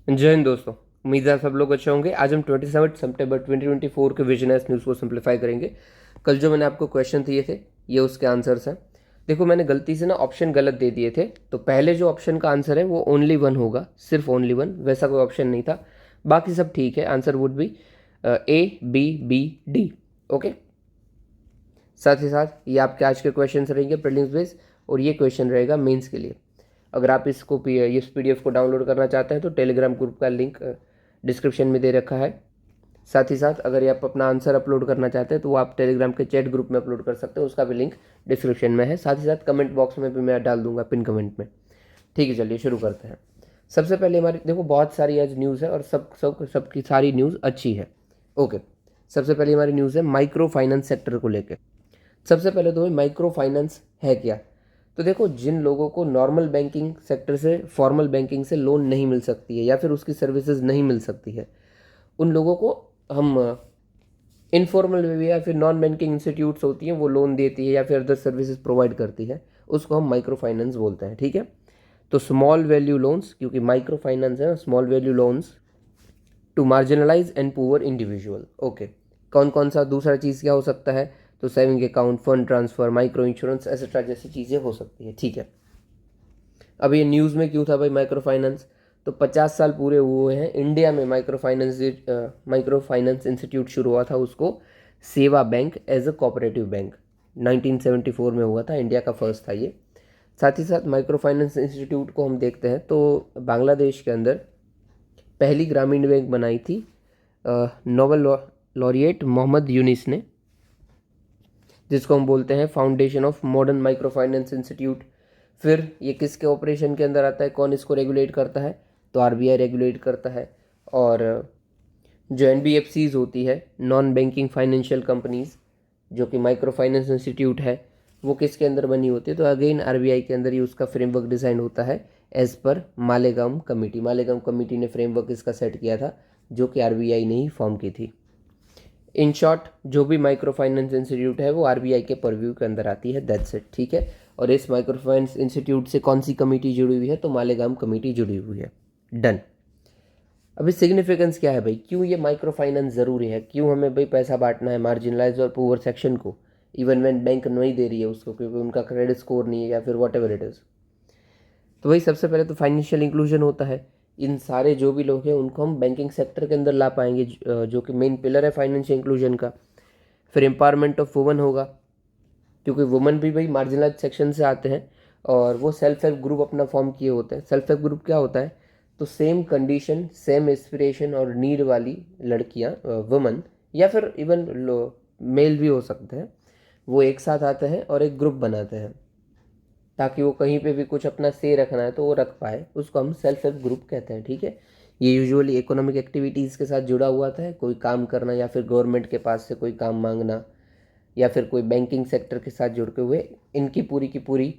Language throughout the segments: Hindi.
जय हिंद दोस्तों। उम्मीद है सब लोग अच्छे होंगे। आज हम 27 सितंबर 2024 के विजनर्स न्यूज़ को सिंप्लीफाई करेंगे। कल जो मैंने आपको क्वेश्चन दिए थे ये उसके आंसर्स हैं। देखो, मैंने गलती से ना ऑप्शन गलत दे दिए थे, तो पहले जो ऑप्शन का आंसर है वो ओनली वन होगा, सिर्फ ओनली वन, वैसा कोई ऑप्शन नहीं था। बाकी सब ठीक है, answer would be A, B, B, D। Okay, साथ ही साथ ये आपके आज के क्वेश्चन रहेंगे प्रीलिम्स बेस, और ये क्वेश्चन रहेगा मेंस के लिए। अगर आप इस PDF को डाउनलोड करना चाहते हैं तो टेलीग्राम ग्रुप का लिंक डिस्क्रिप्शन में दे रखा है। साथ ही साथ अगर ये आप अपना आंसर अपलोड करना चाहते हैं तो वो आप टेलीग्राम के चैट ग्रुप में अपलोड कर सकते हैं, उसका भी लिंक डिस्क्रिप्शन में है। साथ ही साथ कमेंट बॉक्स में भी मैं डाल दूंगा, पिन कमेंट में। ठीक है, चलिए शुरू करते हैं। सबसे पहले हमारी देखो बहुत सारी आज न्यूज़ है और सबकी सारी न्यूज़ अच्छी है। ओके, सबसे पहले हमारी न्यूज़ है माइक्रो फाइनेंस सेक्टर को लेकर। सबसे पहले तो माइक्रो फाइनेंस है क्या। तो देखो, जिन लोगों को नॉर्मल बैंकिंग सेक्टर से, फॉर्मल बैंकिंग से लोन नहीं मिल सकती है या फिर उसकी सर्विसेज नहीं मिल सकती है, उन लोगों को हम इनफॉर्मल वे या फिर नॉन बैंकिंग इंस्टीट्यूट्स होती हैं वो लोन देती है या फिर अदर सर्विसेज प्रोवाइड करती है, उसको हम माइक्रो फाइनेंस बोलते हैं। ठीक है, तो स्मॉल वैल्यू लोन्स, क्योंकि माइक्रो फाइनेंस है, small value loans to marginalize and poor individual. Okay, कौन कौन सा दूसरा चीज़ क्या हो सकता है, तो saving account, fund transfer, micro insurance, etcetera जैसी चीज़ें हो सकती है। ठीक है, अब ये न्यूज़ में क्यों था भाई माइक्रो फाइनेंस, तो 50 साल पूरे हुए हैं इंडिया में माइक्रो फाइनेंस इंस्टीट्यूट शुरू हुआ था, उसको सेवा bank as a cooperative bank 1974 में हुआ था, इंडिया का फर्स्ट था ये। साथ ही साथ माइक्रो फाइनेंस इंस्टीट्यूट को हम देखते हैं तो बांग्लादेश के अंदर पहली ग्रामीण बैंक बनाई थी नोबेल लॉरिएट मोहम्मद यूनिस ने, जिसको हम बोलते हैं foundation of modern micro finance institute. फिर ये किसके ऑपरेशन के अंदर आता है, कौन इसको रेगुलेट करता है, तो RBI रेगुलेट करता है। और जो NBFCs होती है, नॉन बैंकिंग फाइनेंशियल कंपनीज, जो कि माइक्रो फाइनेंस इंस्टीट्यूट है, वो किसके अंदर बनी होती है, तो अगेन RBI के अंदर ही उसका फ्रेमवर्क डिज़ाइन होता है एज पर मालेगांव कमेटी। मालेगांव कमेटी ने फ्रेमवर्क इसका सेट किया था, जो कि RBI ने ही फॉर्म की थी। इन शॉर्ट, जो भी माइक्रो फाइनेंस इंस्टीट्यूट है वो RBI के परव्यू के अंदर आती है, दैट्स इट। ठीक है, और इस माइक्रो फाइनेंस इंस्टीट्यूट से कौन सी कमेटी जुड़ी हुई है, तो मालेगांव कमेटी जुड़ी हुई है। डन। अभी सिग्निफिकेंस क्या है भाई, क्यों ये माइक्रो फाइनेंस ज़रूरी है, क्यों हमें भाई पैसा बांटना है मार्जिनलाइज और पुअर सेक्शन को, इवन व्हेन बैंक नहीं दे रही है उसको, क्योंकि उनका क्रेडिट स्कोर नहीं है या फिर वॉट एवर इट इज़। तो भाई सबसे पहले तो फाइनेंशियल इंक्लूजन होता है, इन सारे जो भी लोग हैं उनको हम बैंकिंग सेक्टर के अंदर ला पाएंगे, जो कि मेन पिलर है फाइनेंशियल इंक्लूजन का। फिर एम्पावरमेंट ऑफ वुमन होगा, क्योंकि वुमन भी भाई मार्जिनलाइज सेक्शन से आते हैं और वो सेल्फ हेल्प ग्रुप अपना फॉर्म किए होते हैं। सेल्फ हेल्प ग्रुप क्या होता है, तो सेम कंडीशन, सेम एस्पिरेशन और नीड वाली लड़कियां, वुमन या फिर इवन मेल भी हो सकते हैं, वो एक साथ आते हैं और एक ग्रुप बनाते हैं, ताकि वो कहीं पे भी कुछ अपना से रखना है तो वो रख पाए, उसको हम सेल्फ हेल्प ग्रुप कहते हैं। ठीक है, ये यूजुअली इकोनॉमिक एक्टिविटीज़ के साथ जुड़ा हुआ था, कोई काम करना या फिर गवर्नमेंट के पास से कोई काम मांगना या फिर कोई बैंकिंग सेक्टर के साथ जुड़ के हुए इनकी पूरी की पूरी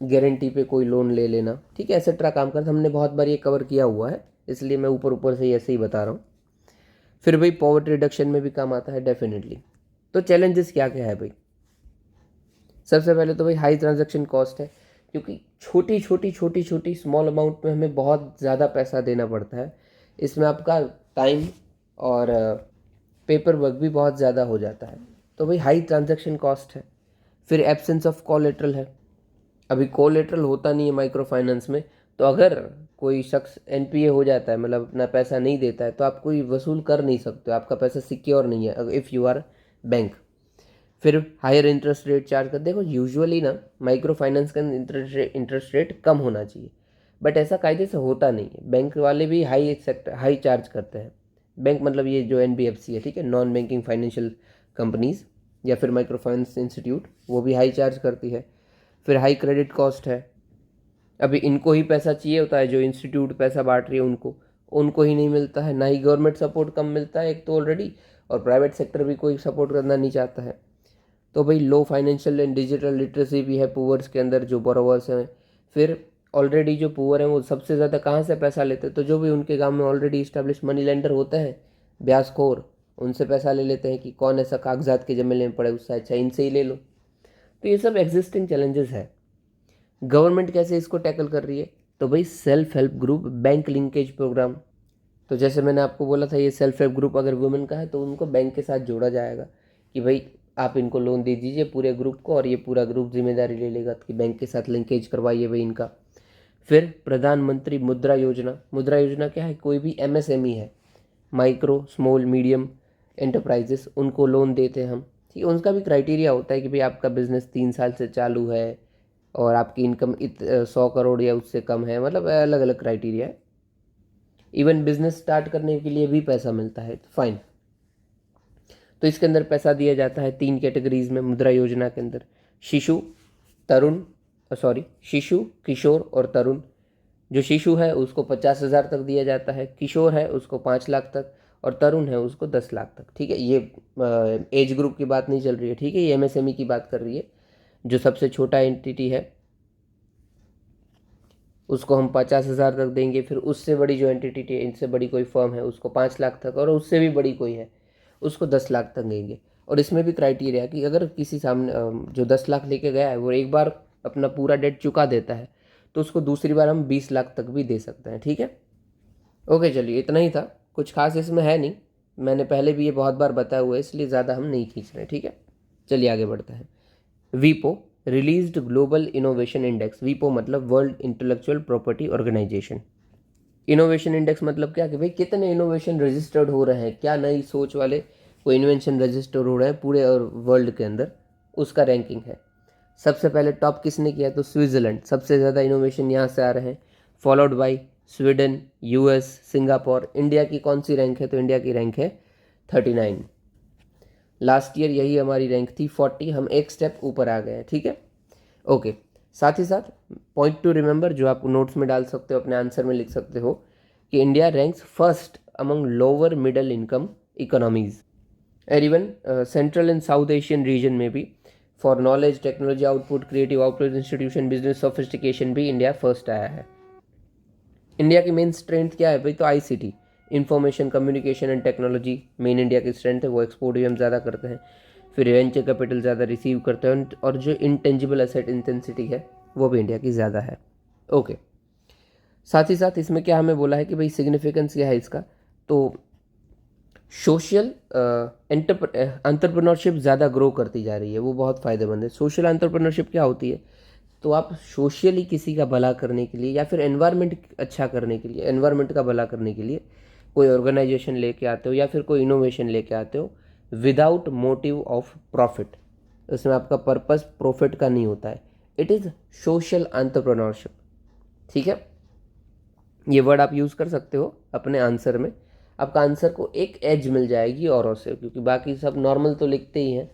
गारंटी पे कोई लोन ले लेना। ठीक है, एक्सेट्रा काम करता, हमने बहुत बार ये कवर किया हुआ है, इसलिए मैं ऊपर ऊपर से ऐसे ही बता रहा हूँ। फिर भाई पॉवर्टी रिडक्शन में भी काम आता है डेफिनेटली। तो चैलेंजेस क्या क्या है भाई, सबसे पहले तो भाई हाई ट्रांजैक्शन कॉस्ट है, क्योंकि छोटी छोटी छोटी छोटी स्मॉल अमाउंट में हमें बहुत ज़्यादा पैसा देना पड़ता है, इसमें आपका टाइम और पेपर वर्क भी बहुत ज़्यादा हो जाता है, तो भाई हाई ट्रांजैक्शन कॉस्ट है। फिर एब्सेंस ऑफ कोलेटरल है, अभी कोलेटरल होता नहीं है माइक्रो फाइनेंस में, तो अगर कोई शख्स NPA हो जाता है, मतलब अपना पैसा नहीं देता है, तो आप कोई वसूल कर नहीं सकते, आपका पैसा सिक्योर नहीं है इफ़ यू आर बैंक। फिर हायर इंटरेस्ट रेट चार्ज कर, देखो यूजुअली ना माइक्रो फाइनेंस का इंटरेस्ट रेट कम होना चाहिए, बट ऐसा कायदे से होता नहीं है, बैंक वाले भी हाई चार्ज करते हैं। बैंक मतलब ये जो NBFC है, ठीक है, नॉन बैंकिंग फाइनेंशियल कंपनीज या फिर माइक्रो फाइनेंस इंस्टीट्यूट, वो भी हाई चार्ज करती है। फिर हाई क्रेडिट कॉस्ट है, अभी इनको ही पैसा चाहिए होता है, जो इंस्टीट्यूट पैसा बांट रही है उनको उनको ही नहीं मिलता है, ना ही गवर्नमेंट सपोर्ट कम मिलता है एक तो ऑलरेडी, और प्राइवेट सेक्टर भी कोई सपोर्ट करना नहीं चाहता है। तो भाई लो फाइनेंशियल एंड डिजिटल लिटरेसी भी है पुअर्स के अंदर, जो बोरोवर्स हैं। फिर ऑलरेडी जो पुअर हैं वो सबसे ज़्यादा कहाँ से पैसा लेते हैं, तो जो भी उनके गांव में ऑलरेडी इस्टेब्लिश मनी लेंडर होते हैं, ब्याजखोर, उनसे पैसा ले लेते हैं कि कौन ऐसा कागजात के जमेले में पड़े, उससे अच्छा इनसे ही ले लो। तो ये सब एग्जिस्टिंग चैलेंजेस है। गवर्नमेंट कैसे इसको टैकल कर रही है, तो भाई self help group bank linkage programme. तो जैसे मैंने आपको बोला था, ये सेल्फ हेल्प ग्रुप अगर वुमेन का है तो उनको बैंक के साथ जोड़ा जाएगा कि भाई आप इनको लोन दे दीजिए पूरे ग्रुप को, और ये पूरा ग्रुप जिम्मेदारी ले लेगा कि बैंक के साथ लिंकेज करवाइए भाई इनका। फिर प्रधानमंत्री मुद्रा योजना। मुद्रा योजना क्या है? कोई भी एमएसएमई है, माइक्रो स्मॉल मीडियम एंटरप्राइजेस, उनको लोन देते हैं हम। ठीक है, उनका भी क्राइटेरिया होता है कि भाई आपका बिजनेस 3 साल से चालू है और आपकी इनकम 100 करोड़ या उससे कम है, मतलब अलग अलग क्राइटेरिया है। इवन बिजनेस स्टार्ट करने के लिए भी पैसा मिलता है, फाइन। तो इसके अंदर पैसा दिया जाता है 3 कैटेगरीज में मुद्रा योजना के अंदर। शिशु, तरुण, शिशु, किशोर और तरुण। जो शिशु है उसको 50,000 तक दिया जाता है, किशोर है उसको 5 लाख तक, और तरुण है उसको 10 लाख तक। ठीक है, ये एज ग्रुप की बात नहीं चल रही है। ठीक है, ये एमएसएमई की बात कर रही है। जो सबसे छोटा एंटिटी है उसको हम 50,000 तक देंगे। फिर उससे बड़ी जो एंटिटी है, इनसे बड़ी कोई फर्म है, उसको 5 लाख तक, और उससे भी बड़ी कोई है उसको 10 लाख तक देंगे। और इसमें भी क्राइटेरिया है कि अगर किसी सामने जो 10 लाख लेके गया है वो एक बार अपना पूरा डेट चुका देता है तो उसको दूसरी बार हम 20 लाख तक भी दे सकते हैं। ठीक है, ओके, चलिए इतना ही था, कुछ खास इसमें है नहीं। मैंने पहले भी ये बहुत बार बताया हुआ है, इसलिए ज़्यादा हम नहीं खींच रहे। ठीक है, चलिए आगे बढ़ते हैं। वीपो, रिलीज्ड ग्लोबल इनोवेशन इंडेक्स। वीपो मतलब world intellectual property organisation. Innovation index मतलब क्या कि भाई कितने इनोवेशन रजिस्टर्ड हो रहे हैं, क्या नई सोच वाले कोई इन्वेंशन रजिस्टर हो रहे हैं पूरे और वर्ल्ड के अंदर, उसका रैंकिंग है। सबसे पहले टॉप किसने किया? तो स्विट्ज़रलैंड, सबसे ज़्यादा इनोवेशन यहाँ से आ रहे हैं, followed by Sweden, US, Singapore. India की कौन सी रैंक है? तो इंडिया की रैंक है 39। लास्ट ईयर यही हमारी रैंक थी 40, हम एक स्टेप ऊपर आ गए हैं। ठीक है, ओके। साथ ही साथ पॉइंट टू रिमेंबर, जो आप नोट्स में डाल सकते हो, अपने आंसर में लिख सकते हो कि India ranks first among lower middle income economies, और even central and south Asian region में भी for knowledge, technology output, creative output, institution, business sophistication भी इंडिया फर्स्ट आया है। इंडिया की मेन स्ट्रेंथ क्या है भाई? तो ICT, information communication and technology main India की स्ट्रेंथ है। वो एक्सपोर्ट भी हम ज़्यादा करते हैं, फिर वेंचर कैपिटल ज़्यादा रिसीव करते हैं, और जो इंटेंजिबल एसेट इंटेंसिटी है वो भी इंडिया की ज़्यादा है। ओके, साथ ही साथ इसमें क्या हमें बोला है कि भाई सिग्निफिकेंस क्या है इसका? तो सोशल एंटरप्रेन्योरशिप ज़्यादा ग्रो करती जा रही है, वो बहुत फ़ायदेमंद है। सोशल एंटरप्रेन्योरशिप क्या होती है? तो आप सोशली किसी का भला करने के लिए या फिर एनवायरनमेंट अच्छा करने के लिए, एनवायरनमेंट का भला करने के लिए कोई ऑर्गेनाइजेशन लेके आते हो या फिर कोई इनोवेशन लेके आते हो विदाउट मोटिव ऑफ प्रॉफिट। इसमें आपका पर्पस प्रॉफिट का नहीं होता है, इट इज़ सोशल एंटरप्रेन्योरशिप। ठीक है, ये वर्ड आप यूज़ कर सकते हो अपने आंसर में। आपका आंसर को एक एज मिल जाएगी औरों से, क्योंकि बाकी सब नॉर्मल तो लिखते ही हैं।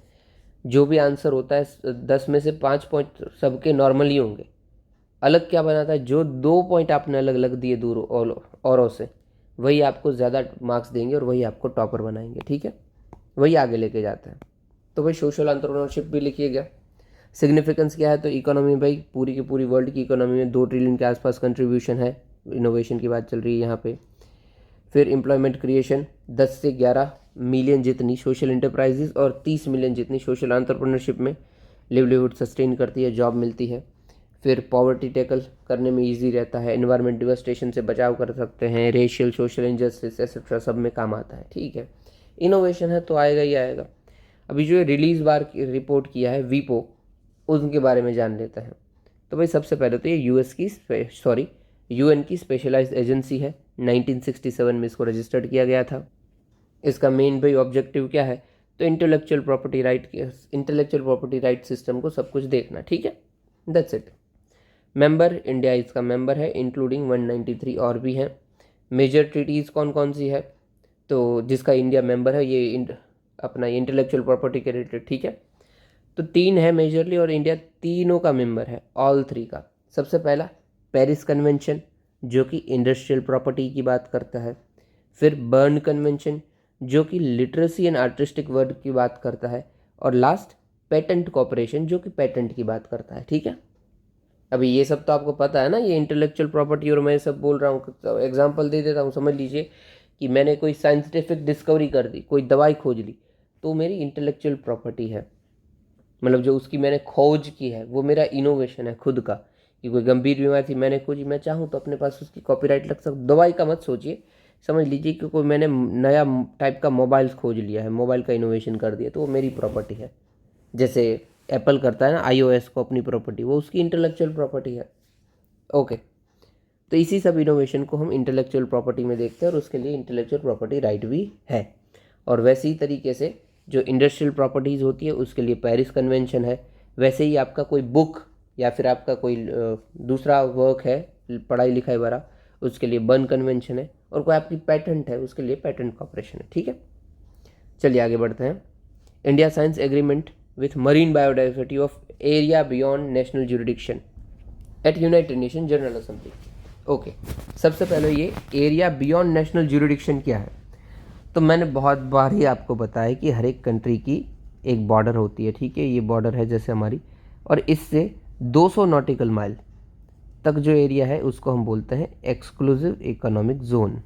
जो भी आंसर होता है 10 में से 5 पॉइंट सबके नॉर्मल ही होंगे। अलग क्या बनाता है? जो 2 पॉइंट आपने अलग अलग दिए दूर औरों से, वही आपको ज़्यादा मार्क्स देंगे और वही आपको टॉपर बनाएंगे। ठीक है, वही आगे लेके जाते हैं। तो भाई सोशल एंटरप्रेन्योरशिप भी लिखिएगा। सिग्निफिकेंस क्या है? तो इकोनॉमी भाई पूरी की पूरी वर्ल्ड की इकोनॉमी में 2 ट्रिलियन के आसपास कंट्रीब्यूशन है, इनोवेशन की बात चल रही है यहाँ पे। फिर एम्प्लॉयमेंट क्रिएशन 10 से 11 मिलियन जितनी सोशल इंटरप्राइजेज और 30 मिलियन जितनी सोशल एंटरप्रेन्योरशिप में लिवलीहुड सस्टेन करती है, जॉब मिलती है। फिर पॉवर्टी टैकल करने में इजी रहता है, एनवायरमेंट डिवास्टेशन से बचाव कर सकते हैं, रेशियल सोशल इनजस्टिस एक्सेट्रा सब में काम आता है। ठीक है, इनोवेशन है तो आएगा ही आएगा। अभी जो रिलीज बार की रिपोर्ट किया है वीपो, उनके बारे में जान लेते हैं। तो भाई सबसे पहले तो ये यूएन की स्पेशलाइज्ड एजेंसी है, 1967 में इसको रजिस्टर्ड किया गया था। इसका मेन भाई ऑब्जेक्टिव क्या है? तो इंटेलेक्चुअल प्रॉपर्टी राइट सिस्टम को सब कुछ देखना। ठीक है, दैट्स इट। मेंबर इंडिया इसका मेंबर है, इंक्लूडिंग 193 और भी हैं। मेजर ट्रीटीज़ कौन कौन सी है तो जिसका इंडिया मेंबर है, ये अपना इंटेलेक्चुअल प्रॉपर्टी के रिलेटेड। ठीक है, तो 3 है मेजरली और इंडिया तीनों का मेंबर है, ऑल 3 का। सबसे पहला पेरिस कन्वेंशन जो कि इंडस्ट्रियल प्रॉपर्टी की बात करता है। फिर बर्न कन्वेंशन जो कि लिटरेसी एंड आर्टिस्टिक वर्ड की बात करता है। और लास्ट पेटेंट कॉपरेशन जो कि पेटेंट की बात करता है। ठीक है, अभी ये सब तो आपको पता है ना, ये इंटेलेक्चुअल प्रॉपर्टी और मैं सब बोल रहा हूँ। एग्जांपल दे देता हूँ, समझ लीजिए कि मैंने कोई साइंटिफिक डिस्कवरी कर दी, कोई दवाई खोज ली, तो मेरी इंटेलेक्चुअल प्रॉपर्टी है। मतलब जो उसकी मैंने खोज की है वो मेरा इनोवेशन है खुद का, कि कोई गंभीर बीमारी थी, मैंने खोजी, मैं चाहूँ तो अपने पास उसकी कॉपीराइट लग सकता। दवाई का मत सोचिए, समझ लीजिए कि कोई मैंने नया टाइप का मोबाइल खोज लिया है, मोबाइल का इनोवेशन कर दिया, तो वो मेरी प्रॉपर्टी है। जैसे एप्पल करता है ना iOS को अपनी प्रॉपर्टी, वो उसकी इंटेलेक्चुअल प्रॉपर्टी है। ओके, तो इसी सब इनोवेशन को हम इंटेलेक्चुअल प्रॉपर्टी में देखते हैं और उसके लिए इंटेलेक्चुअल प्रॉपर्टी राइट भी है। और वैसे ही तरीके से जो इंडस्ट्रियल प्रॉपर्टीज़ होती है उसके लिए पेरिस कन्वेंशन है। वैसे ही आपका कोई बुक या फिर आपका कोई दूसरा वर्क है पढ़ाई लिखाई वाला, उसके लिए बर्न कन्वेंशन है। और कोई आपकी पेटेंट है उसके लिए पेटेंट कॉर्पोरेशन है। ठीक है, चलिए आगे बढ़ते हैं। India signs agreement with marine biodiversity of area beyond national jurisdiction at United Nation General Assembly. Okay, सबसे पहले ये एरिया बियॉन्ड नेशनल ज्यूरिडिक्शन क्या है। तो मैंने बहुत बार ही आपको बताया कि हर एक कंट्री की एक बॉर्डर होती है। ठीक है, ये बॉर्डर है जैसे हमारी, और इससे 200 नॉटिकल माइल तक जो एरिया है उसको हम बोलते हैं एक्सक्लूसिव इकोनॉमिक जोन।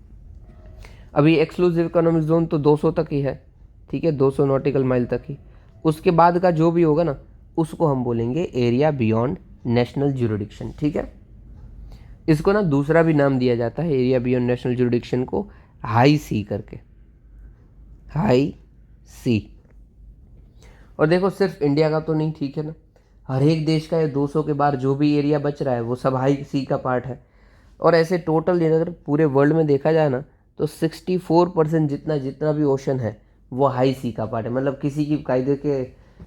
अभी एक्सक्लूसिव इकोनॉमिक जोन तो 200 तक ही है, ठीक है, 200 नॉटिकल माइल तक ही। उसके बाद का जो भी होगा ना उसको हम बोलेंगे एरिया बियॉन्ड नेशनल ज्यूरिडिक्शन। ठीक है, इसको ना दूसरा भी नाम दिया जाता है एरिया बियॉन्ड नेशनल ज्यूरिडिक्शन को, हाई सी करके, हाई सी। और देखो सिर्फ इंडिया का तो नहीं, ठीक है ना, हर एक देश का ये 200 के बाहर जो भी एरिया बच रहा है वो सब हाई सी का पार्ट है। और ऐसे टोटल अगर पूरे वर्ल्ड में देखा जाए ना तो 64% जितना भी ओशन है वो हाई सी का पार्ट है। मतलब किसी की कायदे के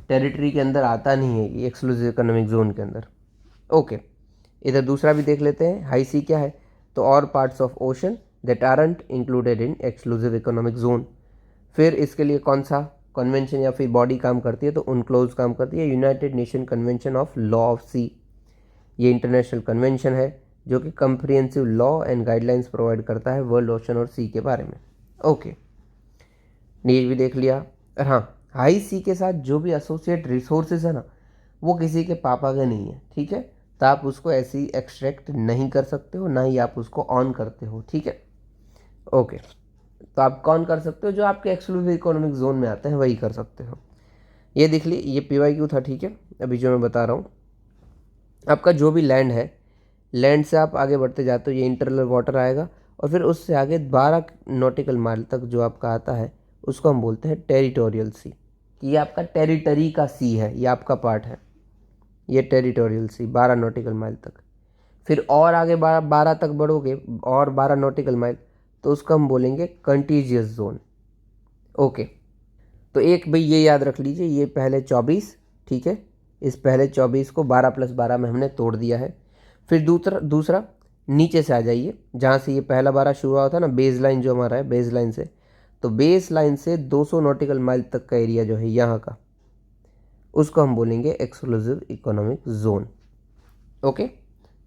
टेरिटरी के अंदर आता नहीं है ये एक्सक्लूसिव इकोनॉमिक जोन के अंदर। ओके, इधर दूसरा भी देख लेते हैं, हाई सी क्या है। तो और parts of ocean that aren't included in exclusive economic zone. फिर इसके लिए कौन सा कन्वेंशन या फिर बॉडी काम करती है, तो उनक्लोज काम करती है United Nation convention of law of sea. ये इंटरनेशनल कन्वेंशन है जो कि comprehensive law and guidelines provide करता है वर्ल्ड ओशन और सी के बारे में। ओके, ये भी देख लिया। हाँ, हाई सी के साथ जो भी एसोसिएट रिसोर्सेज है ना वो किसी के पापा के नहीं है। ठीक है, तो आप उसको ऐसे ही एक्सट्रैक्ट नहीं कर सकते हो, ना ही आप उसको ऑन करते हो। ठीक है, ओके, तो आप कौन कर सकते हो, जो आपके एक्सक्लूसिव इकोनॉमिक जोन में आते हैं वही कर सकते हो। ये देख ली, ये PYQ था। ठीक है, अभी जो मैं बता रहा हूँ, आपका जो भी लैंड है, लैंड से आप आगे बढ़ते जाते हो ये इंटरनल वाटर आएगा, और फिर उससे आगे 12 नॉटिकल माइल तक जो आपका आता है उसको हम बोलते हैं टेरिटोरियल सी। ये आपका टेरिटरी का सी है, ये आपका पार्ट है, ये टेरिटोरियल सी 12 नॉटिकल माइल तक। फिर और आगे 12 तक बढ़ोगे और 12 नॉटिकल माइल, तो उसको हम बोलेंगे कंटीजियस जोन। ओके, तो एक भाई ये याद रख लीजिए, ये पहले 24, ठीक है, इस पहले 24 को 12 + 12 में हमने तोड़ दिया है। फिर दूसरा नीचे से आ जाइए, जहाँ से ये पहला 12 शुरू हुआ था ना, बेस लाइन जो हमारा है, बेस लाइन से, तो बेस लाइन से 200 नॉटिकल माइल तक का एरिया जो है यहाँ का, उसको हम बोलेंगे एक्सक्लूसिव इकोनॉमिक जोन। ओके,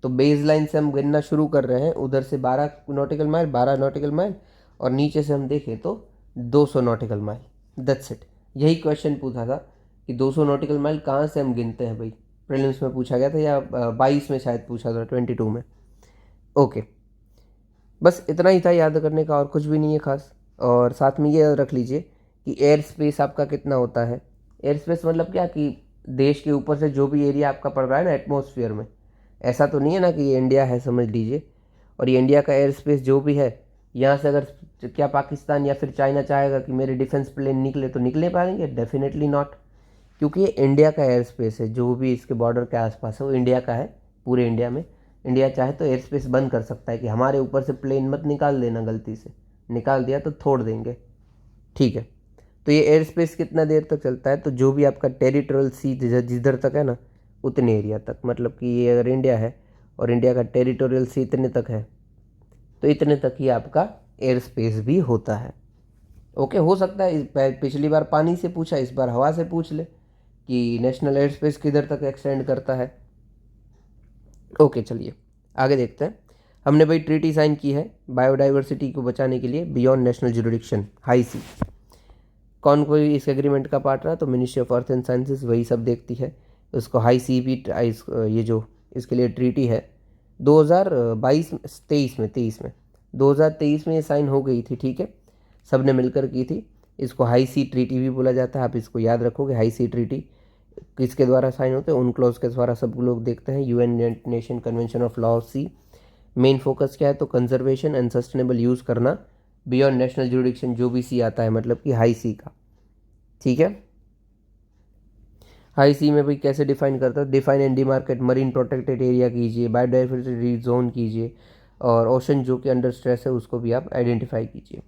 तो बेस लाइन से हम गिनना शुरू कर रहे हैं, उधर से 12 नॉटिकल माइल, 12 नॉटिकल माइल, और नीचे से हम देखें तो 200 नॉटिकल माइल। That's it. यही क्वेश्चन पूछा था कि 200 नॉटिकल माइल कहाँ से हम गिनते हैं भाई, प्रीलिम्स में पूछा गया था, या 22 में शायद पूछा था, 22 में। ओके, बस इतना ही था याद करने का, और कुछ भी नहीं है खास। और साथ में ये रख लीजिए कि एयर स्पेस आपका कितना होता है। एयर स्पेस मतलब क्या, कि देश के ऊपर से जो भी एरिया आपका पड़ रहा है ना एटमॉस्फेयर में, ऐसा तो नहीं है ना कि ये इंडिया है, समझ लीजिए। और ये इंडिया का एयर स्पेस जो भी है, यहाँ से अगर क्या पाकिस्तान या फिर चाइना चाहेगा कि मेरे डिफेंस प्लेन निकले, तो निकले पाएंगे? डेफिनेटली नॉट, क्योंकि ये इंडिया का एयर स्पेस है, जो भी इसके बॉर्डर के आसपास है वो इंडिया का है, पूरे इंडिया में। इंडिया चाहे तो एयर स्पेस बंद कर सकता है कि हमारे ऊपर से प्लेन मत निकाल देना, गलती से निकाल दिया तो छोड़ देंगे। ठीक है, तो ये एयर स्पेस कितना देर तक चलता है, तो जो भी आपका टेरिटोरियल सी जिधर तक है ना उतने एरिया तक, मतलब कि ये अगर इंडिया है और इंडिया का टेरिटोरियल सी इतने तक है, तो इतने तक ही आपका एयर स्पेस भी होता है। ओके, हो सकता है पिछली बार पानी से पूछा, इस बार हवा से पूछ ले कि नेशनल एयर स्पेस किधर तक एक्सटेंड करता है। ओके, चलिए आगे देखते हैं। हमने भाई ट्रीटी साइन की है बायोडाइवर्सिटी को बचाने के लिए बियॉन्ड नेशनल जुरिडिक्शन, हाई सी। कौन कोई इस एग्रीमेंट का पार्ट रहा, तो ministry of earth and sciences वही सब देखती है। उसको हाई सी भी ये जो इसके लिए ट्रीटी है 2023 में 2023 में ये साइन हो गई थी। ठीक है, सब ने मिलकर की थी। इसको हाई सी ट्रीटी भी बोला जाता है, आप इसको याद रखोगे, हाई सी ट्रीटी। किसके द्वारा साइन होते हैं, उन क्लॉज के द्वारा सब लोग देखते हैं। UN nation convention of law sea. Main focus क्या है, तो कंजर्वेशन एंड सस्टेनेबल यूज़ करना बियॉन्ड नेशनल जुरिडिक्शन, जो भी सी आता है मतलब कि हाई सी का, ठीक है। हाई सी में भाई कैसे डिफाइन करता है, define and demarcate marine protected area कीजिए, बायोडाइवर्सिटी जोन कीजिए, और ओशन जो कि अंडर स्ट्रेस है उसको भी आप आइडेंटिफाई कीजिए।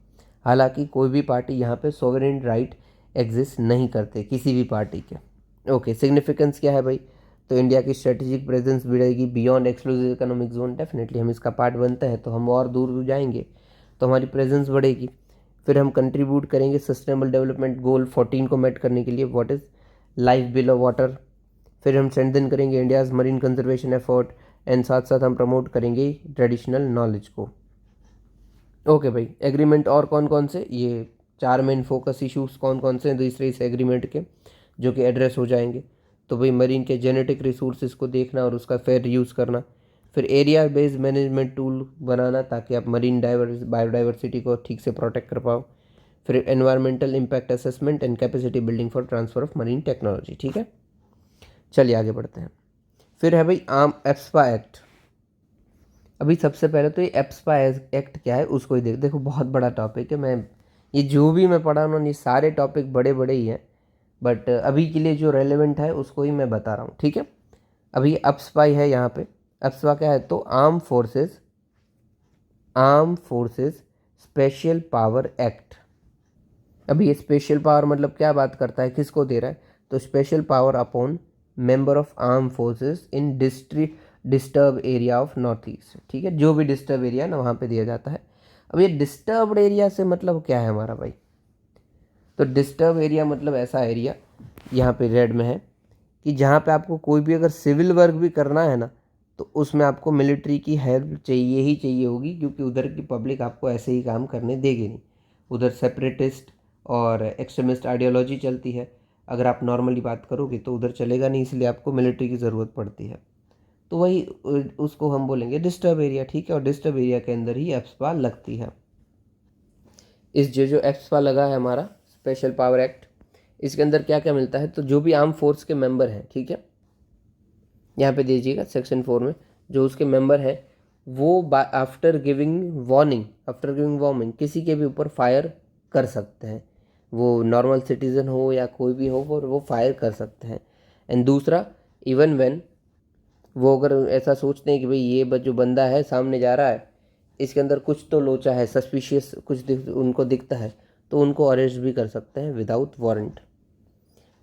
हालांकि कोई भी पार्टी यहाँ पे सोवरेन राइट एग्जिस्ट नहीं करते किसी भी पार्टी के। ओके, सिग्निफिकेंस क्या है भाई, तो इंडिया की स्ट्रेटेजिक प्रेजेंस बढ़ेगी beyond exclusive economic zone, definitely हम इसका पार्ट बनते हैं तो हम और दूर जाएंगे तो हमारी प्रेजेंस बढ़ेगी। फिर हम कंट्रीब्यूट करेंगे सस्टेनेबल डेवलपमेंट गोल 14 को मेट करने के लिए, what is life below water. फिर हम स्ट्रेंथन करेंगे India's marine conservation effort, and साथ साथ हम प्रमोट करेंगे ट्रेडिशनल नॉलेज को। ओके भाई, एग्रीमेंट और कौन कौन से, ये 4 मेन फोकस इश्यूज कौन कौन से हैं दूसरे इस एग्रीमेंट के जो कि एड्रेस हो जाएंगे, तो भाई मरीन के जेनेटिक रिसोर्सेज को देखना और उसका फेयर यूज़ करना। फिर एरिया बेस्ड मैनेजमेंट टूल बनाना ताकि आप मरीन बायोडाइवर्सिटी को ठीक से प्रोटेक्ट कर पाओ। फिर environmental impact assessment and capacity building for transfer of marine technology, ठीक है। चलिए आगे बढ़ते हैं। फिर है भाई आम एप्सपा एक्ट। अभी सबसे पहले तो ये एप्सपा एक्ट क्या है उसको ही देखो बहुत बड़ा टॉपिक है। मैं ये जो भी मैं पढ़ा रहा हूँ ये सारे टॉपिक बड़े बड़े ही हैं, बट अभी के लिए जो रेलेवेंट है उसको ही मैं बता रहा हूँ, ठीक है। अभी एप्सपा है यहाँ पे। एप्सपा क्या है, तो arm forces special power act. अभी ये स्पेशल पावर मतलब क्या बात करता है, किसको दे रहा है, तो special power upon member of arm forces in disturb area of north east, ठीक है। जो भी डिस्टर्ब एरिया ना वहाँ पे दिया जाता है। अब ये डिस्टर्ब्ड एरिया से मतलब क्या है हमारा भाई, तो डिस्टर्ब एरिया मतलब ऐसा एरिया यहाँ पे रेड में है कि जहाँ पे आपको कोई भी अगर सिविल वर्क भी करना है ना तो उसमें आपको मिलिट्री की हेल्प चाहिए ही चाहिए होगी, क्योंकि उधर की पब्लिक आपको ऐसे ही काम करने देगी नहीं। उधर सेपरेटिस्ट और एक्सट्रीमिस्ट आइडियोलॉजी चलती है। अगर आप नॉर्मली बात करोगे तो उधर चलेगा नहीं, इसलिए आपको मिलिट्री की ज़रूरत पड़ती है। तो वही उसको हम बोलेंगे डिस्टर्ब एरिया, ठीक है। और डिस्टर्ब एरिया के अंदर ही एप्सपा लगती है। इस जो एप्सपा लगा है हमारा स्पेशल पावर एक्ट, इसके अंदर क्या क्या मिलता है, तो जो भी आर्म फोर्स के मेंबर हैं, ठीक है, यहाँ पे दीजिएगा सेक्शन 4 में, जो उसके मेंबर हैं वो आफ्टर गिविंग वार्निंग किसी के भी ऊपर फायर कर सकते हैं। वो नॉर्मल सिटीज़न हो या कोई भी हो वो फायर कर सकते हैं। एंड दूसरा, इवन व्हेन वो अगर ऐसा सोचते हैं कि भाई ये जो बंदा है सामने जा रहा है इसके अंदर कुछ तो लोचा है, सस्पिशियस कुछ उनको दिखता है, तो उनको अरेस्ट भी कर सकते हैं विदाउट वारंट।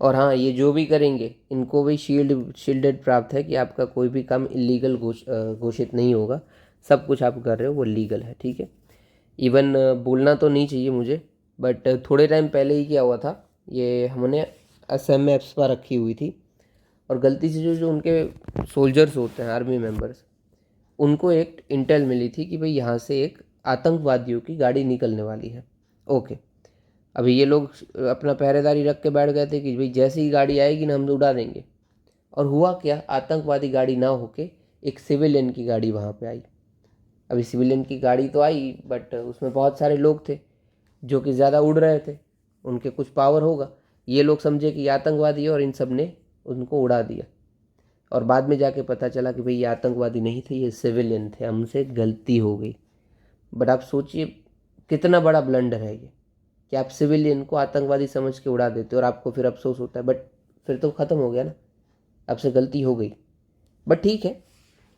और हाँ, ये जो भी करेंगे इनको भी शील्डेड प्राप्त है कि आपका कोई भी काम इलीगल घोषित नहीं होगा। सब कुछ आप कर रहे हो वो लीगल है, ठीक है। इवन बोलना तो नहीं चाहिए मुझे, बट थोड़े टाइम पहले ही क्या हुआ था, ये हमने असम में एप्सपा रखी हुई थी और गलती से जो जो उनके सोल्जर्स होते हैं, आर्मी मेंबर्स, उनको एक इंटेल मिली थी कि भाई यहाँ से एक आतंकवादियों की गाड़ी निकलने वाली है। ओके, अभी ये लोग अपना पहरेदारी रख के बैठ गए थे कि भाई जैसी ही गाड़ी आएगी ना हम उड़ा देंगे। और हुआ क्या, आतंकवादी गाड़ी ना होके एक सिविलियन की गाड़ी वहाँ पे आई। अभी सिविलियन की गाड़ी तो आई बट उसमें बहुत सारे लोग थे जो कि ज़्यादा उड़ रहे थे, उनके कुछ पावर होगा। ये लोग समझे कि ये आतंकवादी है और इन सब ने उनको उड़ा दिया। और बाद में जाके पता चला कि भाई ये आतंकवादी नहीं थे, ये सिविलियन थे, हमसे गलती हो गई। बट आप सोचिए कितना बड़ा ब्लंडर है ये, कि आप सिविलियन को आतंकवादी समझ के उड़ा देते हो और आपको फिर अफसोस होता है। बट फिर तो ख़त्म हो गया ना, आपसे गलती हो गई। बट ठीक है,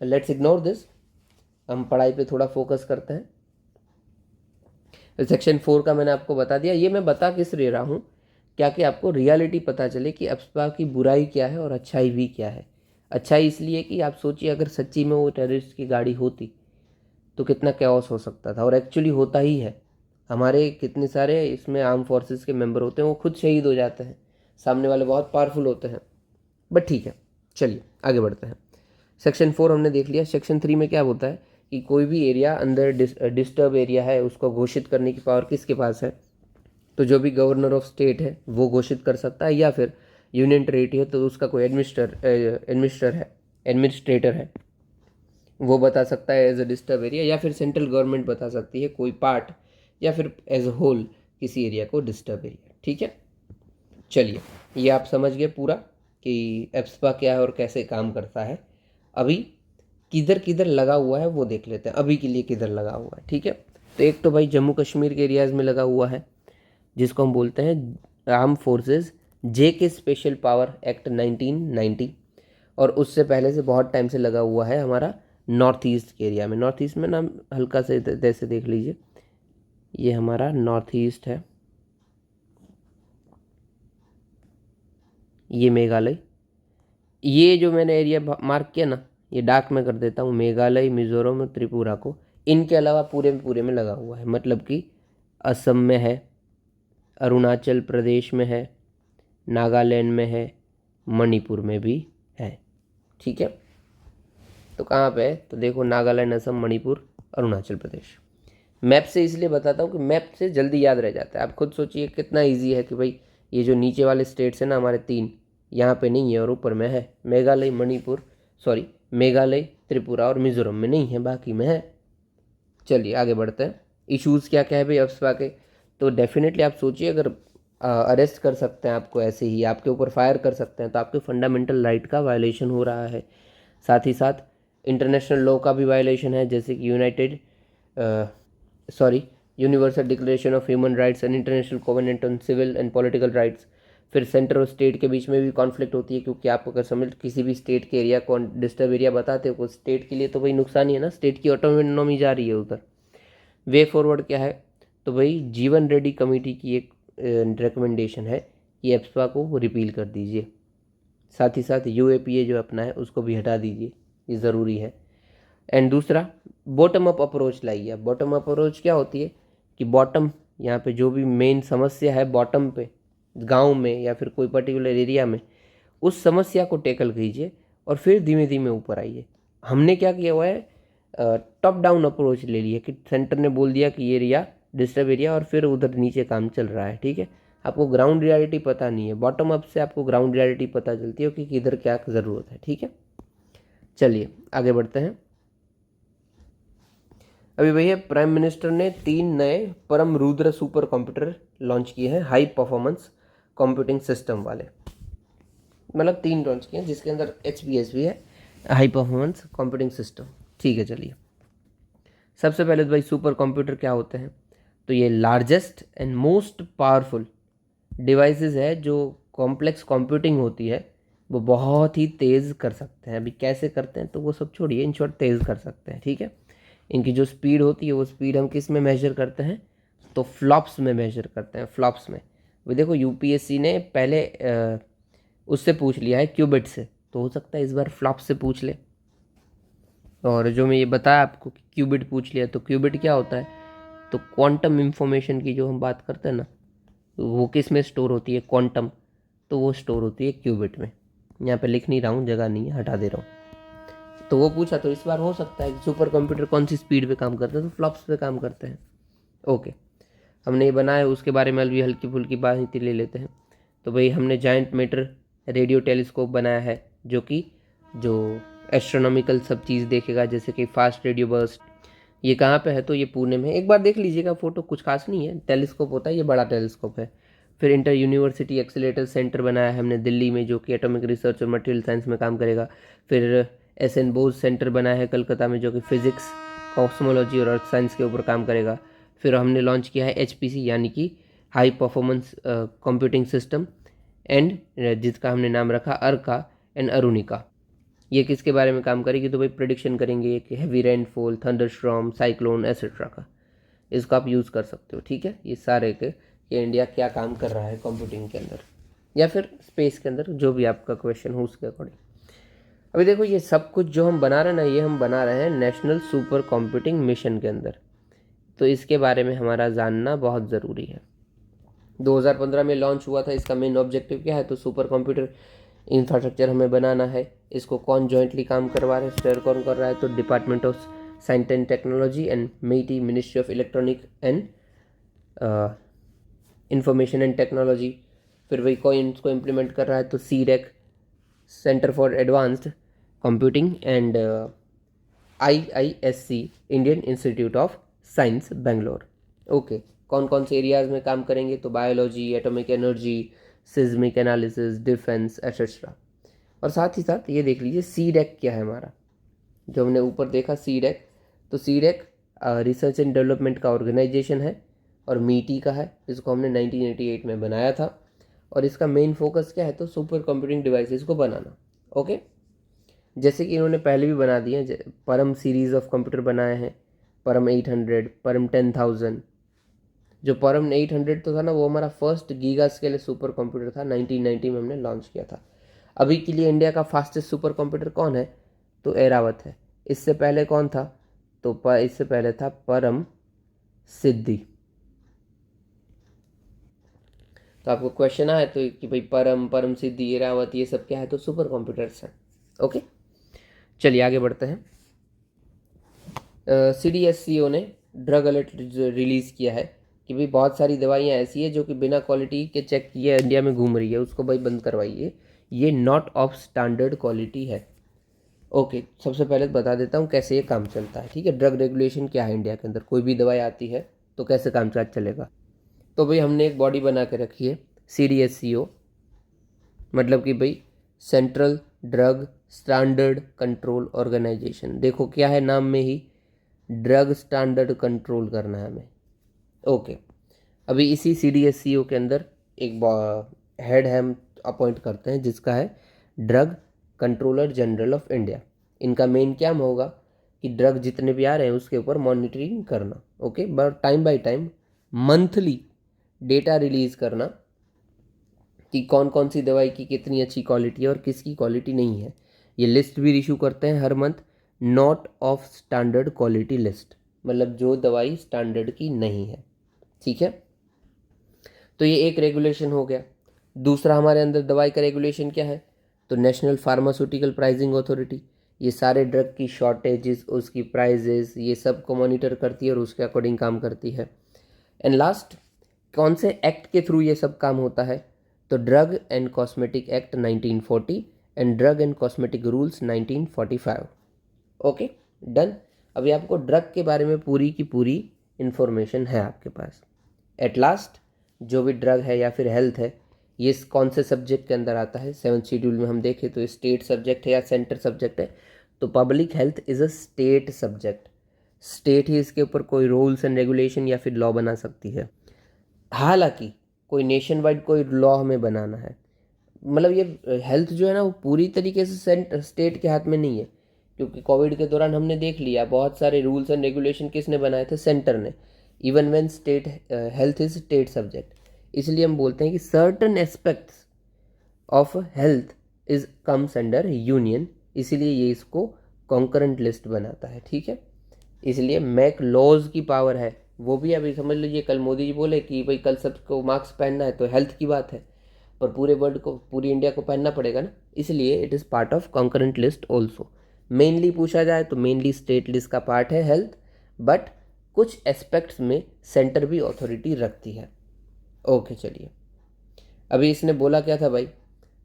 लेट्स इग्नोर दिस, हम पढ़ाई पे थोड़ा फोकस करते हैं। सेक्शन 4 का मैंने आपको बता दिया। ये मैं बता किस रहा हूँ, क्या कि आपको रियलिटी पता चले कि एप्सपा की बुराई क्या है और अच्छाई भी क्या है। अच्छाई इसलिए कि आप सोचिए अगर सच्ची में वो टेररिस्ट की गाड़ी होती तो कितना कैओस हो सकता था, और एक्चुअली होता ही है। हमारे कितने सारे इसमें आर्म फोर्सेस के मेंबर होते हैं वो खुद शहीद हो जाते हैं, सामने वाले बहुत पावरफुल होते हैं। बट ठीक है, चलिए आगे बढ़ते हैं। सेक्शन 4 हमने देख लिया। सेक्शन 3 में क्या होता है कि कोई भी एरिया अंदर डिस्टर्ब एरिया है उसको घोषित करने की पावर किसके पास है, तो जो भी गवर्नर ऑफ स्टेट है वो घोषित कर सकता है, या फिर यूनियन टेरिटरी है तो उसका कोई एडमिनिस्ट्रेटर है वो बता सकता है एज अ डिस्टर्ब एरिया, या फिर सेंट्रल गवर्नमेंट बता सकती है कोई पार्ट, या फिर एज अ होल किसी एरिया को डिस्टर्ब एरिया, ठीक है। चलिए ये आप समझ गए पूरा। कि एप्सपा क्या है और कैसे काम करता है। अभी किधर किधर लगा हुआ है वो देख लेते हैं, अभी के लिए किधर लगा हुआ है, ठीक है। तो एक तो भाई जम्मू कश्मीर के एरियाज़ में लगा हुआ है, जिसको हम बोलते हैं आर्म फोर्सेस जे के स्पेशल पावर एक्ट 1990, और उससे पहले से बहुत टाइम से लगा हुआ है हमारा नॉर्थ ईस्ट के एरिया में। नॉर्थ ईस्ट में ना हल्का से जैसे देख लीजिए, ये हमारा नॉर्थ ईस्ट है, ये मेघालय, ये जो मैंने एरिया मार्क किया ना, ये डार्क में कर देता हूँ, मेघालय, मिजोरम और त्रिपुरा को, इनके अलावा पूरे में लगा हुआ है। मतलब कि असम में है, अरुणाचल प्रदेश में है, नागालैंड में है, मणिपुर में भी है, ठीक है। तो कहाँ पे है, तो देखो नागालैंड, असम, मणिपुर, अरुणाचल प्रदेश। मैप से इसलिए बताता हूँ कि मैप से जल्दी याद रह जाता है। आप खुद सोचिए कितना इजी है कि भाई ये जो नीचे वाले स्टेट्स हैं ना हमारे 3, यहाँ पे नहीं है और ऊपर में है। मेघालय, मणिपुर, सॉरी मेघालय, त्रिपुरा और मिजोरम में नहीं है, बाकी में है। चलिए आगे बढ़ते हैं। इश्यूज़ क्या क्या है भाई अफस्पा के, तो डेफिनेटली आप सोचिए, अगर अरेस्ट कर सकते हैं आपको, ऐसे ही आपके ऊपर फायर कर सकते हैं, तो आपके फंडामेंटल राइट का वायलेशन हो रहा है। साथ ही साथ इंटरनेशनल लॉ का भी वायलेशन है, जैसे कि universal declaration of human rights and international covenant on civil and political rights. फिर सेंटर और स्टेट के बीच में भी कॉन्फ्लिक्ट होती है, क्योंकि आप अगर समझ किसी भी स्टेट के एरिया को डिस्टर्ब एरिया बताते हो, स्टेट के लिए तो भाई नुकसान ही है ना, स्टेट की ऑटोनॉमी जा रही है उधर। वे फॉरवर्ड क्या है, तो भाई जीवन रेड्डी कमेटी की एक रिकमेंडेशन है कि एप्सपा को रिपील कर दीजिए। साथ ही साथ यूएपीए जो अपना है उसको भी हटा दीजिए, ये ज़रूरी है। एंड दूसरा, बॉटम अप अप्रोच लाइए। बॉटम अप अप्रोच क्या होती है कि बॉटम, यहाँ पे जो भी मेन समस्या है बॉटम पे, गांव में या फिर कोई पर्टिकुलर एरिया में, उस समस्या को टैकल कीजिए और फिर धीमे धीमे ऊपर आइए। हमने क्या किया हुआ है, टॉप डाउन अप्रोच ले लिया कि सेंटर ने बोल दिया कि ये एरिया डिस्टर्ब एरिया, और फिर उधर नीचे काम चल रहा है, ठीक है। आपको ग्राउंड रियलिटी पता नहीं है, बॉटम अप से आपको ग्राउंड रियलिटी पता चलती है कि किधर क्या ज़रूरत है, ठीक है। चलिए आगे बढ़ते हैं। अभी भैया प्राइम मिनिस्टर ने 3 नए परम रुद्र सुपर कंप्यूटर लॉन्च किए हैं, हाई परफॉर्मेंस कंप्यूटिंग सिस्टम वाले। मतलब 3 लॉन्च किए हैं, जिसके अंदर HPS भी है, हाई परफॉर्मेंस कंप्यूटिंग सिस्टम, ठीक है। चलिए सबसे पहले तो भाई सुपर कंप्यूटर क्या होते हैं, तो ये largest and most powerful devices है जो कॉम्प्लेक्स कंप्यूटिंग होती है वो बहुत ही तेज़ कर सकते हैं। अभी कैसे करते हैं तो वो सब छोड़िए, इन शॉर्ट तेज़ कर सकते हैं, ठीक है। इनकी जो स्पीड होती है वो स्पीड हम किस में मेजर करते हैं, तो फ्लॉप्स में मेजर करते हैं, फ्लॉप्स में। वो देखो यूपीएससी ने पहले उससे पूछ लिया है क्यूबिट से, तो हो सकता है इस बार फ्लॉप्स से पूछ ले। और जो मैं ये बताया आपको कि क्यूबिट पूछ लिया, तो क्यूबिट क्या होता है, तो क्वांटम इंफॉर्मेशन की जो हम बात करते हैं ना, वो किस में स्टोर होती है, क्वांटम, तो वो स्टोर होती है क्यूबिट में। यहाँ पे लिख नहीं रहा हूँ, जगह नहीं है, हटा दे रहा हूँ। तो वो पूछा, तो इस बार हो सकता है कि सुपर कंप्यूटर कौन सी स्पीड पे काम करते हैं, तो फ्लॉप्स पे काम करते हैं। ओके, हमने ये बनाया, उसके बारे में अभी हल्की फुल्की बात ले लेते हैं। तो भाई हमने जायंट मैटर रेडियो टेलीस्कोप बनाया है, जो एस्ट्रोनॉमिकल सब चीज़ देखेगा, जैसे कि फास्ट रेडियो बर्स्ट। ये कहाँ पे है, तो ये पुणे में, एक बार देख लीजिएगा फोटो, कुछ खास नहीं है, टेलीस्कोप होता है, ये बड़ा टेलीस्कोप है। फिर इंटर यूनिवर्सिटी एक्सीलेटर सेंटर बनाया है हमने दिल्ली में, जो कि एटॉमिक रिसर्च और मटेरियल साइंस में काम करेगा। फिर SN बोस सेंटर बनाया है कलकत्ता में, जो कि फिजिक्स, कॉस्मोलॉजी और अर्थ साइंस के ऊपर काम करेगा। फिर हमने लॉन्च किया है HPC, यानी कि high performance computing system, and जिसका हमने नाम रखा अर्का एंड अरुणिका। ये किसके बारे में काम करेगी, तो भाई प्रिडिक्शन करेंगे कि heavy rainfall, thunderstorm, cyclone etcetera का, इसको आप यूज़ कर सकते हो, ठीक है। ये सारे के कि इंडिया क्या काम कर रहा है कंप्यूटिंग के अंदर या फिर स्पेस के अंदर, जो भी आपका क्वेश्चन हो उसके अकॉर्डिंग। अभी देखो ये सब कुछ जो हम बना रहे हैं ना, ये हम बना रहे हैं नेशनल सुपर कंप्यूटिंग मिशन के अंदर, तो इसके बारे में हमारा जानना बहुत ज़रूरी है। 2015 में लॉन्च हुआ था, इसका मेन ऑब्जेक्टिव क्या है, तो सुपर कंप्यूटर इंफ्रास्ट्रक्चर हमें बनाना है। इसको कौन जॉइंटली काम करवा रहा है, स्टेयर कौन कर रहा है, तो department of science and technology and MeitY, ministry of electronic and information and technology. फिर वही कोई इसको इम्प्लीमेंट कर रहा है, तो CREC, centre for advanced computing, and IISC, Indian institute of science Bangalore. Okay, कौन कौन से एरियाज़ में काम करेंगे, तो biology, atomic energy, seismic analysis, defence etcetera. और साथ ही साथ ये देख लीजिए सीडैक क्या है हमारा, जो हमने ऊपर देखा सीडैक, तो सीडैक रिसर्च एंड डेवलपमेंट का ऑर्गेनाइजेशन है और मीटी का है, इसको हमने 1988 में बनाया था और इसका मेन फोकस क्या है, तो सुपर कंप्यूटिंग डिवाइसेस को बनाना। ओके, जैसे कि इन्होंने पहले भी बना दिए हैं, परम सीरीज़ ऑफ कंप्यूटर बनाए हैं, परम 800, परम 10,000। जो परम 800 तो था ना, वो हमारा first giga scale super computer था, 1990 में हमने लॉन्च किया था। अभी के लिए इंडिया का फास्टेस्ट सुपर कंप्यूटर कौन है, तो एरावत है। इससे पहले कौन था, तो इससे पहले था परम सिद्धि। तो आपको क्वेश्चन आए तो कि भाई परम सिद्धि, एरावत, ये सब क्या है, तो सुपर कंप्यूटर्स हैं। ओके, चलिए आगे बढ़ते हैं। CDSCO ने ड्रग अलर्ट रिलीज़ किया है कि भाई बहुत सारी दवाइयाँ ऐसी है जो कि बिना क्वालिटी के चेक किए इंडिया में घूम रही है, उसको भाई बंद करवाइए, ये नॉट ऑफ स्टैंडर्ड क्वालिटी है। ओके, सबसे पहले बता देता हूँ कैसे ये काम चलता है, ठीक है। ड्रग रेगुलेशन क्या है इंडिया के अंदर, कोई भी दवाई आती है तो कैसे कामकाज चलेगा। तो भाई हमने एक बॉडी बना के रखी है CDSCO, मतलब कि भाई central drug standard control organisation. देखो क्या है नाम में ही, ड्रग स्टैंडर्ड कंट्रोल करना है हमें। ओके, अभी इसी CDSCO के अंदर एक हेड है, हम अपॉइंट करते हैं, जिसका है drug controller general of India. इनका मेन क्या होगा कि ड्रग जितने भी आ रहे हैं उसके ऊपर मॉनिटरिंग करना। Okay, but time by time monthly data release करना कि कौन कौन सी दवाई की कितनी अच्छी क्वालिटी है और किसकी क्वालिटी नहीं है। ये लिस्ट भी इशू करते हैं हर month, not of standard quality list, मतलब जो दवाई स्टैंडर्ड की नहीं है, ठीक है। तो ये एक रेगुलेशन हो गया। दूसरा हमारे अंदर दवाई का रेगुलेशन क्या है, तो नेशनल फार्मास्यूटिकल प्राइसिंग अथॉरिटी, ये सारे ड्रग की शॉर्टेजेस, उसकी प्राइजेस, ये सब को मॉनिटर करती है और उसके अकॉर्डिंग काम करती है। एंड लास्ट, कौन से एक्ट के थ्रू ये सब काम होता है, तो drug and cosmetic act 1940 and drug and cosmetic rules 1945। Okay, done. अभी आपको ड्रग के बारे में पूरी की पूरी इंफॉर्मेशन है आपके पास। एट लास्ट, जो भी ड्रग है या फिर हेल्थ है, ये कौन से सब्जेक्ट के अंदर आता है, 7th शेड्यूल में हम देखें तो स्टेट सब्जेक्ट है या सेंटर सब्जेक्ट है, तो public health is a state subject. State ही इसके ऊपर कोई रूल्स एंड रेगुलेशन या फिर लॉ बना सकती है। हालांकि कोई नेशन वाइड कोई लॉ हमें बनाना है, मतलब ये हेल्थ जो है ना वो पूरी तरीके से स्टेट के हाथ में नहीं है, क्योंकि कोविड के दौरान हमने देख लिया बहुत सारे रूल्स एंड रेगुलेशन किसने बनाए थे, सेंटर ने, even when state health is state subject. इसलिए हम बोलते हैं कि certain aspects of health is comes under union, इसीलिए ये इसको कॉन्करेंट लिस्ट बनाता है, ठीक है। इसलिए मैक लॉज की पावर है, वो भी अभी समझ लीजिए, कल मोदी जी बोले कि भाई कल सबको मास्क पहनना है, तो हेल्थ की बात है, पर पूरे वर्ल्ड को, पूरी इंडिया को पहनना पड़ेगा ना, इसलिए it is part of concurrent list also. Mainly पूछा जाए तो मेनली स्टेट लिस्ट का पार्ट है हेल्थ, बट कुछ एस्पेक्ट्स में सेंटर भी अथॉरिटी रखती है। ओके, चलिए अभी इसने बोला क्या था भाई,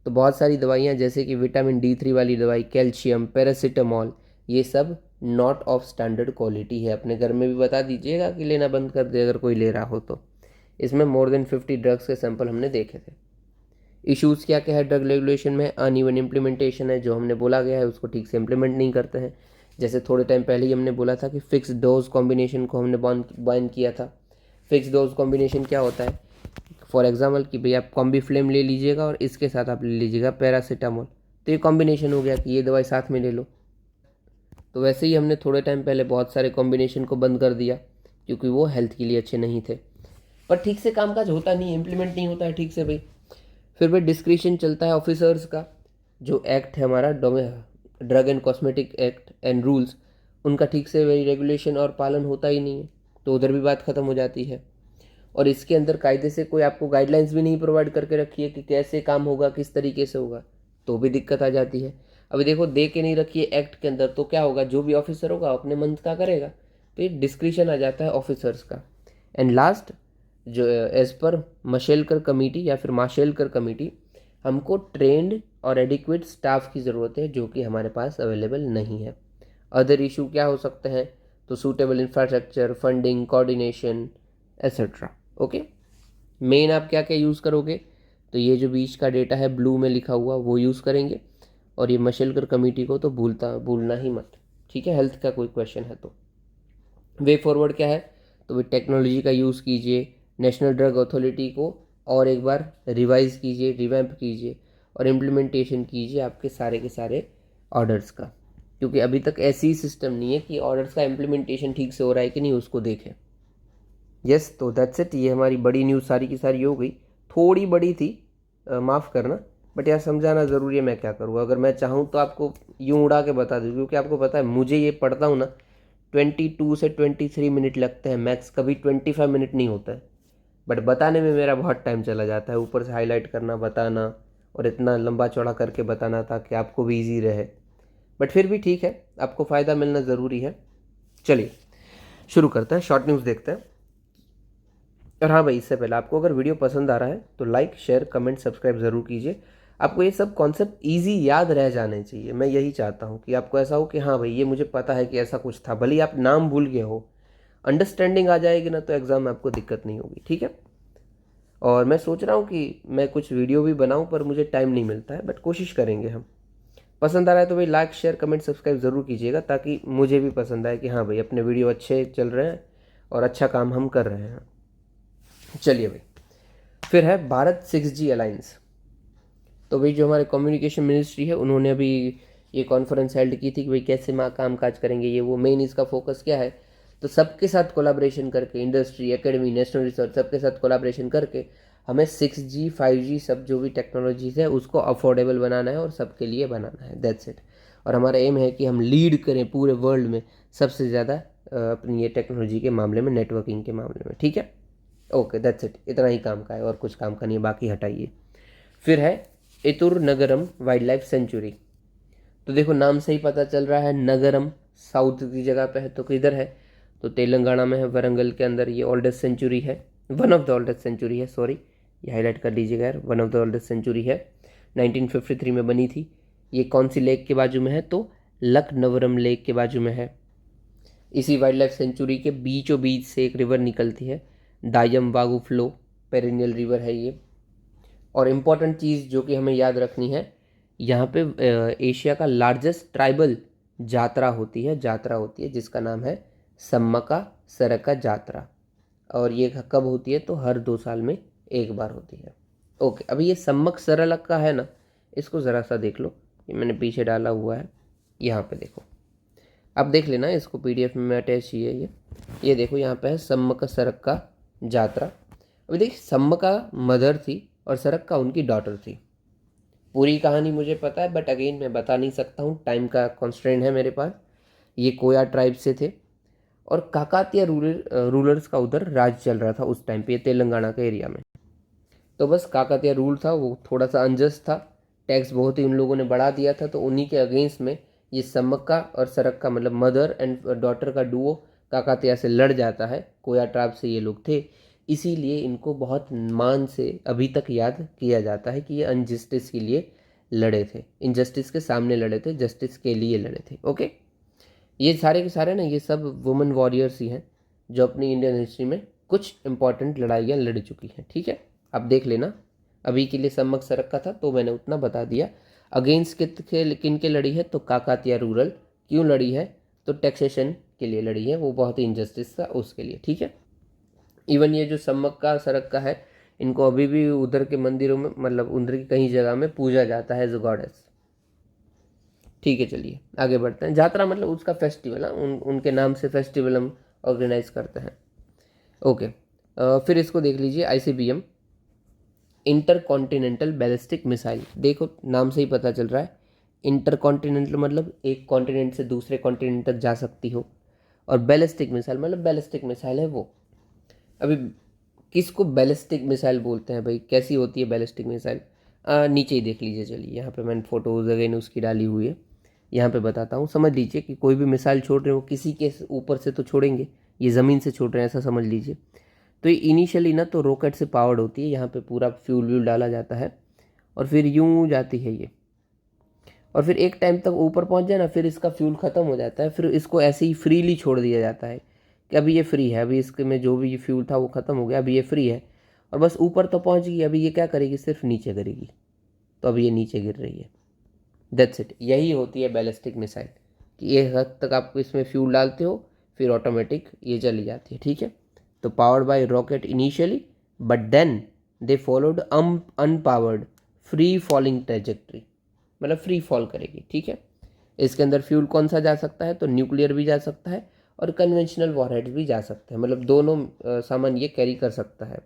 तो बहुत सारी दवाइयाँ जैसे कि विटामिन D3 वाली दवाई, कैल्शियम, पैरासीटामॉल, ये सब नॉट ऑफ स्टैंडर्ड क्वालिटी है। अपने घर में भी बता दीजिएगा कि लेना बंद कर दे अगर कोई ले रहा हो तो। इसमें मोर देन 50 ड्रग्स के सैंपल हमने देखे थे। इश्यूज़ क्या क्या है ड्रग रेगुलेशन में, अनइवन इम्प्लीमेंटेशन है, जो हमने बोला गया है उसको ठीक से इम्प्लीमेंट नहीं करते हैं। जैसे थोड़े टाइम पहले ही हमने बोला था कि फिक्स डोज कॉम्बिनेशन को हमने बैन किया था। फिक्स डोज कॉम्बिनेशन क्या होता है, फॉर एग्जाम्पल कि भाई आप कॉम्बी फ्लेम ले लीजिएगा और इसके साथ आप ले लीजिएगा पैरासीटामोल, तो ये कॉम्बिनेशन हो गया कि ये दवाई साथ में ले लो। तो वैसे ही हमने थोड़े टाइम पहले बहुत सारे कॉम्बिनेशन को बंद कर दिया क्योंकि वो हेल्थ के लिए अच्छे नहीं थे, पर ठीक से कामकाज होता नहीं, इम्प्लीमेंट नहीं होता है ठीक से भाई। फिर भाई डिस्क्रिशन चलता है ऑफिसर्स का, जो एक्ट है हमारा drug and cosmetic act and rules, उनका ठीक से वही रेगुलेशन और पालन होता ही नहीं है, तो उधर भी बात ख़त्म हो जाती है। और इसके अंदर कायदे से कोई आपको गाइडलाइंस भी नहीं प्रोवाइड करके रखी है कि कैसे काम होगा, किस तरीके से होगा, तो भी दिक्कत आ जाती है। अभी देखो दे के नहीं रखी है एक्ट के अंदर, तो क्या होगा, जो भी ऑफिसर होगा अपने मन का करेगा, तो ये डिस्क्रिशन आ जाता है ऑफिसर्स का। एंड लास्ट, जो एज पर मशेलकर कमेटी या फिर माशेलकर कमेटी, हमको ट्रेंड और एडिक्वेट स्टाफ की ज़रूरत है, जो कि हमारे पास अवेलेबल नहीं है। अदर इशू क्या हो सकते हैं, तो suitable infrastructure, funding, coordination etcetera. Okay, main आप क्या क्या यूज़ करोगे, तो ये जो बीच का डेटा है ब्लू में लिखा हुआ वो यूज़ करेंगे, और ये मशेलकर कमेटी को तो भूलना ही मत, ठीक है। हेल्थ का कोई क्वेश्चन है तो वे फॉरवर्ड क्या है, तो वे टेक्नोलॉजी का यूज़ कीजिए, नेशनल ड्रग अथॉरिटी को और एक बार रिवाइज कीजिए, रिवैम्प कीजिए और इम्प्लीमेंटेशन कीजिए आपके सारे के सारे ऑर्डर्स का, क्योंकि अभी तक ऐसी सिस्टम नहीं है कि ऑर्डर्स का इम्प्लीमेंटेशन ठीक से हो रहा है कि नहीं उसको देखें। यस, तो दैट्स इट। ये हमारी बड़ी न्यूज़ सारी की सारी हो गई, थोड़ी बड़ी थी, माफ़ करना, बट यार समझाना ज़रूरी है, मैं क्या करूँ। अगर मैं चाहूँ तो आपको यूँ उड़ा के बता दूँ, क्योंकि आपको पता है मुझे ये पढ़ता हूँ ना 22 से 23 मिनट लगते हैं मैक्स, कभी 25 मिनट नहीं होता है, बट बताने में मेरा बहुत टाइम चला जाता है, ऊपर से हाईलाइट करना, बताना और इतना लंबा चौड़ा करके बताना ताकि आपको भी ईजी रहे। बट फिर भी ठीक है, आपको फ़ायदा मिलना ज़रूरी है। चलिए शुरू करते हैं, शॉर्ट न्यूज़ देखते हैं। और हाँ भाई, इससे पहले आपको अगर वीडियो पसंद आ रहा है तो लाइक शेयर कमेंट सब्सक्राइब ज़रूर कीजिए। आपको ये सब कॉन्सेप्ट इजी याद रह जाने चाहिए, मैं यही चाहता हूँ कि आपको ऐसा हो कि हाँ भाई ये मुझे पता है कि ऐसा कुछ था, भले ही आप नाम भूल गए हो, अंडरस्टैंडिंग आ जाएगी ना तो एग्ज़ाम में आपको दिक्कत नहीं होगी, ठीक है। और मैं सोच रहा हूँ कि मैं कुछ वीडियो भी बनाऊँ, पर मुझे टाइम नहीं मिलता है, बट कोशिश करेंगे हम। पसंद आ रहा है तो भाई लाइक शेयर कमेंट सब्सक्राइब ज़रूर कीजिएगा, ताकि मुझे भी पसंद आए कि हाँ भाई अपने वीडियो अच्छे चल रहे हैं और अच्छा काम हम कर रहे हैं। चलिए भाई, फिर है भारत 6G अलायंस। तो भाई जो हमारे कम्युनिकेशन मिनिस्ट्री है उन्होंने अभी ये कॉन्फ्रेंस हेल्ड की थी कि भाई कैसे काम काज करेंगे ये वो। मेन इसका फोकस क्या है, तो सबके साथ कोलाब्रेशन करके, इंडस्ट्री एकेडमी नेशनल रिसर्च सबके साथ कोलाब्रेशन करके हमें 6G 5G सब जो भी टेक्नोलॉजीज है उसको अफोर्डेबल बनाना है और सबके लिए बनाना है, दैट्स इट। और हमारा एम है कि हम लीड करें पूरे वर्ल्ड में सबसे ज़्यादा अपनी ये टेक्नोलॉजी के मामले में, नेटवर्किंग के मामले में, ठीक है। ओके दैट्स इट, इतना ही काम का है और कुछ काम का नहीं है, बाकी हटाइए। फिर है इतुर नगरम वाइल्ड लाइफ सेंचुरी। तो देखो नाम से ही पता चल रहा है, नगरम साउथ की जगह पे है, तो किधर है, तो तेलंगाना में है, वरंगल के अंदर। ये ओल्डेस्ट सेंचुरी है, one of the oldest sanctuary है, सॉरी ये हाईलाइट कर लीजिएगा यार, one of the oldest sanctuary है, 1953 में बनी थी। ये कौन सी लेक के बाजू में है, तो लखनवरम लेक के बाजू में है। इसी वाइल्ड लाइफ सेंचुरी के बीचों बीच से एक रिवर निकलती है, दायम वागू फ्लो, पेरिनियल रिवर है ये। और इम्पॉर्टेंट चीज़ जो कि हमें याद रखनी है, यहाँ पे एशिया का लार्जेस्ट ट्राइबल जात्रा होती है जिसका नाम है सम्मका सरका जात्रा। और ये कब होती है, तो हर 2 साल में एक बार होती है। ओके, अभी ये सम्मक सरलक का है ना, इसको ज़रा सा देख लो, ये मैंने पीछे डाला हुआ है, यहाँ पे देखो, अब देख लेना, इसको पीडीएफ में अटैच ही है ये देखो यहाँ पे है सम्मक सरक का जात्रा। अभी देखिए, सम्मका मदर थी और सरक का उनकी डॉटर थी। पूरी कहानी मुझे पता है, बट अगेन मैं बता नहीं सकता हूँ, टाइम का कॉन्स्ट्रेंट है मेरे पास। ये कोया ट्राइब से थे और काकातिया रूलर्स का उधर राज चल रहा था उस टाइम पे, ये तेलंगाना के एरिया में। तो बस काकतिया रूल था, वो थोड़ा सा अनजस्ट था, टैक्स बहुत ही उन लोगों ने बढ़ा दिया था, तो उन्हीं के अगेंस्ट में ये सम्मक्का और सरक्का, मतलब मदर एंड डॉटर का डुओ काकतिया से लड़ जाता है। कोया ट्राइब से ये लोग थे, इसीलिए इनको बहुत मान से अभी तक याद किया जाता है कि ये अनजस्टिस के लिए लड़े थे, इनजस्टिस के सामने लड़े थे, जस्टिस के लिए लड़े थे। ओके, ये सारे के सारे ना, ये सब वुमेन वॉरियर्स ही हैं जो अपनी इंडियन हिस्ट्री में कुछ इंपॉर्टेंट लड़ाइयाँ लड़ चुकी हैं, ठीक है। आप देख लेना, अभी के लिए सम्मक सरक का था तो मैंने उतना बता दिया। अगेंस्ट किन के लड़ी है, तो काकातिया रूरल क्यों लड़ी है, तो टैक्सेशन के लिए लड़ी है, वो बहुत ही इनजस्टिस था उसके लिए, ठीक है। इवन ये जो सम्मक का सरक का है, इनको अभी भी उधर के मंदिरों में, मतलब उधर की कई जगह में पूजा जाता है एज अ गॉडेस, ठीक है। चलिए आगे बढ़ते हैं। जात्रा मतलब उसका फेस्टिवल है, उनके नाम से फेस्टिवल हम ऑर्गेनाइज करते हैं। ओके, फिर इसको देख लीजिए, ICBM inter continental ballistic missile. देखो नाम से ही पता चल रहा है, इंटर कॉन्टिनेंटल मतलब एक कॉन्टिनेंट से दूसरे कॉन्टिनेंट तक जा सकती हो, और बैलिस्टिक मिसाइल मतलब बैलिस्टिक मिसाइल है वो। अभी किसको बैलिस्टिक मिसाइल बोलते हैं भाई, कैसी होती है बैलिस्टिक मिसाइल, नीचे ही देख लीजिए। चलिए यहाँ पे मैंने फोटोज अगेन उसकी डाली हुई है, यहाँ पे बताता हूँ। समझ लीजिए कि कोई भी मिसाइल छोड़ रहे हो, किसी के ऊपर से तो छोड़ेंगे, ये ज़मीन से छोड़ रहे हैं ऐसा समझ लीजिए। तो ये इनिशियली ना तो रॉकेट से पावर्ड होती है, यहाँ पे पूरा फ्यूल व्यूल डाला जाता है और फिर यूं जाती है ये, और फिर एक टाइम तक ऊपर पहुँच जाए ना, फिर इसका फ्यूल ख़त्म हो जाता है, फिर इसको ऐसे ही फ्रीली छोड़ दिया जाता है कि अभी ये फ्री है, अभी इसके में जो भी ये फ्यूल था वो ख़त्म हो गया, अभी ये फ्री है, और बस ऊपर तो पहुँच गई, अभी ये क्या करेगी, सिर्फ नीचे करेगी। तो अभी ये नीचे गिर रही है, दैट्स इट। यही होती है बैलिस्टिक मिसाइल कि एक हद तक आप इसमें फ्यूल डालते हो, फिर ऑटोमेटिक ये चली जाती है, ठीक है। तो powered by rocket initially, but then they followed unpowered free falling trajectory, मतलब फ्री फॉल करेगी, ठीक है। इसके अंदर फ्यूल कौन सा जा सकता है, तो न्यूक्लियर भी जा सकता है और कन्वेंशनल वॉरहेड भी जा सकते हैं, मतलब दोनों सामान ये कैरी कर सकता है।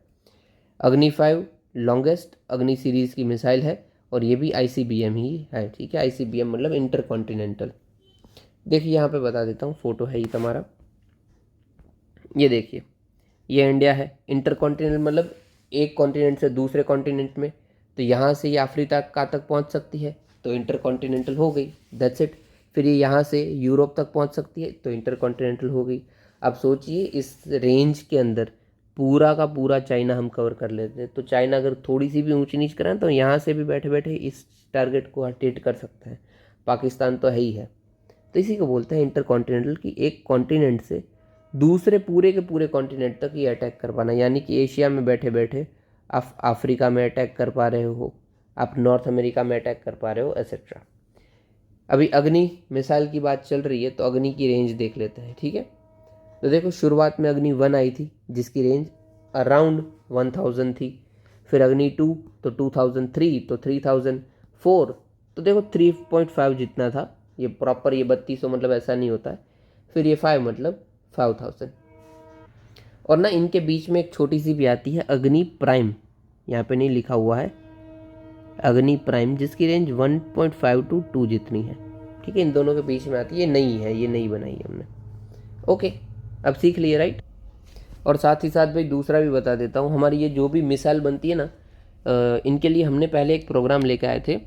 अग्नि 5 लॉन्गेस्ट अग्नि सीरीज़ की मिसाइल है और ये भी ICBM ही है, ठीक है। ICBM मतलब इंटर कॉन्टिनेंटल। देखिए यहाँ पे बता देता हूँ, फोटो है ये तुम्हारा, ये देखिए, ये इंडिया है। इंटर कॉन्टिनेंटल मतलब एक कॉन्टिनेंट से दूसरे कॉन्टिनेंट में, तो यहाँ से ये अफ्रीका का तक पहुँच सकती है, तो इंटर कॉन्टिनेंटल हो गई, दैट्स इट। फिर ये यहाँ से यूरोप तक पहुँच सकती है, तो इंटर कॉन्टिनेंटल हो गई। अब सोचिए इस रेंज के अंदर पूरा का पूरा चाइना हम कवर कर लेते हैं, तो चाइना अगर थोड़ी सी भी ऊंच नीच कराएं तो यहाँ से भी बैठे बैठे इस टारगेट को हिट कर सकता है। पाकिस्तान तो है ही है। तो इसी को बोलते हैं इंटर कॉन्टिनेंटल, की एक कॉन्टिनेंट से दूसरे पूरे के पूरे कॉन्टिनेंट तक ये अटैक कर पाना, यानी कि एशिया में बैठे बैठे आप अफ्रीका में अटैक कर पा रहे हो, आप नॉर्थ अमेरिका में अटैक कर पा रहे हो, एसेट्रा। अभी अग्नि मिसाइल की बात चल रही है तो अग्नि की रेंज देख लेते हैं, ठीक है। तो देखो शुरुआत में अग्नि 1 आई थी जिसकी रेंज अराउंड 1000 थी, फिर अग्नि 2 तो 2003, तो 3004, तो देखो 3.5 जितना था। ये प्रॉपर ये 3200 मतलब ऐसा नहीं होता है। फिर ये 5 मतलब 5000। और ना इनके बीच में एक छोटी सी भी आती है अग्नि प्राइम, यहाँ पे नहीं लिखा हुआ है, अग्नि प्राइम जिसकी रेंज 1.5 to 2 जितनी है, ठीक है। इन दोनों के बीच में आती है, ये नई है, ये नई बनाई है हमने, ओके। अब सीख लिए, राइट। और साथ ही साथ भाई दूसरा भी बता देता हूँ, हमारी ये जो भी मिसाइल बनती है ना, इनके लिए हमने पहले एक प्रोग्राम लेके आए थे,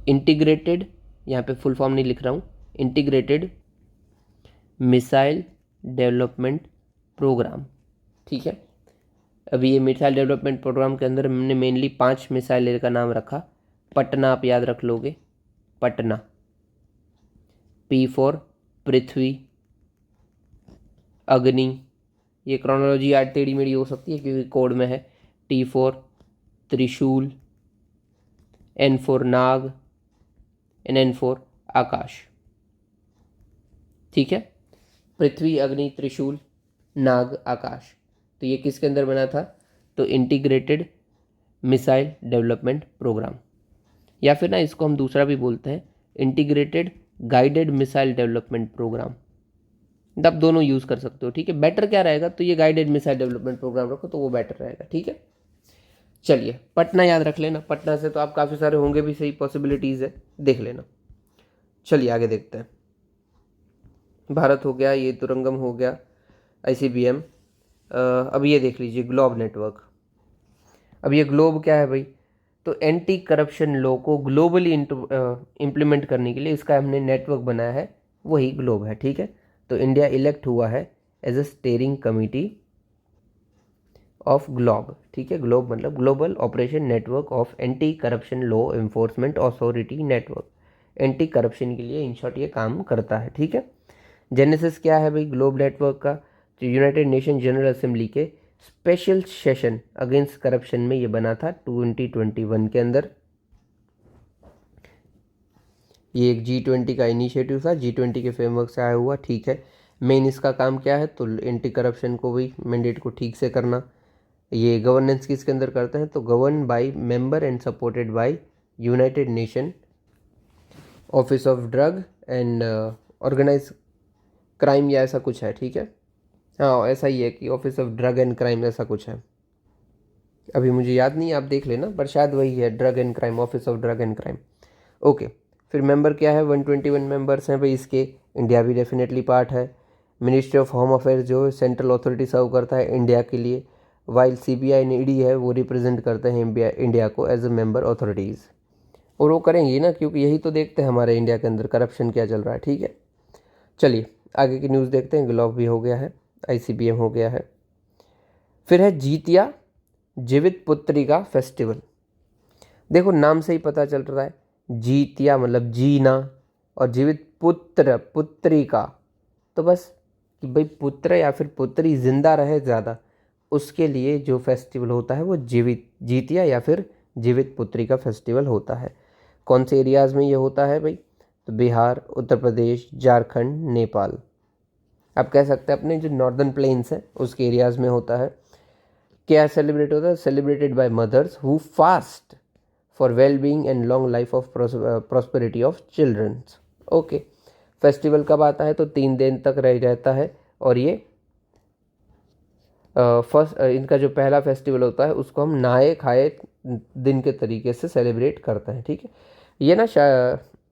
इंटीग्रेटेड, यहाँ पे फुल फॉर्म नहीं लिख रहा हूँ, इंटीग्रेटेड मिसाइल डेवलपमेंट प्रोग्राम, ठीक है। अभी ये मिसाइल डेवलपमेंट प्रोग्राम के अंदर हमने मेनली 5 मिसाइल का नाम रखा। पटना आप याद रख लोगे, पटना, P फॉर पृथ्वी, अग्नि, ये क्रोनोलॉजी आज टेढ़ी मेढ़ी हो सकती है क्योंकि कोड में है, T for Trishul, N for Nag, N for Akash, ठीक है। पृथ्वी, अग्नि, त्रिशूल, नाग, आकाश। तो ये किसके अंदर बना था, तो इंटीग्रेटेड मिसाइल डेवलपमेंट प्रोग्राम, या फिर ना इसको हम दूसरा भी बोलते हैं, integrated guided missile development programme. आप दोनों यूज़ कर सकते हो, ठीक है। बेटर क्या रहेगा, तो ये गाइडेड मिसाइल डेवलपमेंट प्रोग्राम रखो तो वो बेटर रहेगा, ठीक है। चलिए पटना याद रख लेना, पटना से तो आप काफ़ी सारे होंगे भी, सही पॉसिबिलिटीज़ है, देख लेना। चलिए आगे देखते हैं। भारत हो गया, ये तुरंगम हो गया, ICBM। अब ये देख लीजिए ग्लोब नेटवर्क। अब ये ग्लोब क्या है भाई, तो एंटी करप्शन लॉ को ग्लोबली इम्प्लीमेंट करने के लिए इसका हमने नेटवर्क बनाया है, वही ग्लोब है, ठीक है। तो इंडिया इलेक्ट हुआ है as a steering committee of Globe, ठीक है। ग्लोब मतलब global operation network of anti corruption law enforcement authority network, anti corruption के लिए इन शॉर्ट ये काम करता है, ठीक है। जेनेसिस क्या है भाई ग्लोब नेटवर्क का, जो यूनाइटेड नेशन जनरल असेंबली के स्पेशल सेशन अगेंस्ट करप्शन में ये बना था 2021 के अंदर। ये एक G20 का इनिशिएटिव था, G20 के फ्रेमवर्क से आया हुआ, ठीक है। मेन इसका काम क्या है, तो एंटी करप्शन को भी मैंडेट को ठीक से करना। ये गवर्नेंस किसके अंदर करते हैं, तो govern by member and supported by United Nation office of drug and organise crime या ऐसा कुछ है, ठीक है। हाँ ऐसा ही है कि office of drug and crime ऐसा कुछ है, अभी मुझे याद नहीं, आप देख लेना, पर शायद वही है, drug and crime, office of drug and crime, okay. फिर मेंबर क्या है, 121 मेंबर्स हैं भाई इसके, इंडिया भी डेफिनेटली पार्ट है। मिनिस्ट्री ऑफ होम अफेयर्स जो सेंट्रल अथॉरिटी सर्व करता है इंडिया के लिए, वाइल CBI एंड ED है वो रिप्रेजेंट करते हैं इंडिया को एज ए मेंबर अथॉरिटीज़, और वो करेंगी ना क्योंकि यही तो देखते हैं हमारे इंडिया के अंदर करप्शन क्या चल रहा है, ठीक है। चलिए आगे की न्यूज़ देखते हैं। ग्लोब भी हो गया है, ICBM हो गया है। फिर है जीतिया जीवित पुत्री का फेस्टिवल। देखो नाम से ही पता चल रहा है, जीतिया मतलब जीना, और जीवित पुत्र पुत्री का, तो बस कि भाई पुत्र या फिर पुत्री जिंदा रहे ज़्यादा, उसके लिए जो फेस्टिवल होता है वो जीतिया या फिर जीवित पुत्री का फेस्टिवल होता है। कौन से एरियाज़ में ये होता है भाई? तो बिहार, उत्तर प्रदेश, झारखंड, नेपाल। आप कह सकते हैं अपने जो नॉर्दर्न प्लेन्स हैं उसके एरियाज़ में होता है। क्या सेलिब्रेट होता है? Celebrated by mothers who fast for well being and long life of prosperity of childrens. Okay, festival कब आता है? तो 3 दिन तक रह जाता है। और ये फर्स्ट इनका जो पहला फेस्टिवल होता है उसको हम नहाए खाए दिन के तरीके से सेलिब्रेट करते हैं। ठीक है, ये ना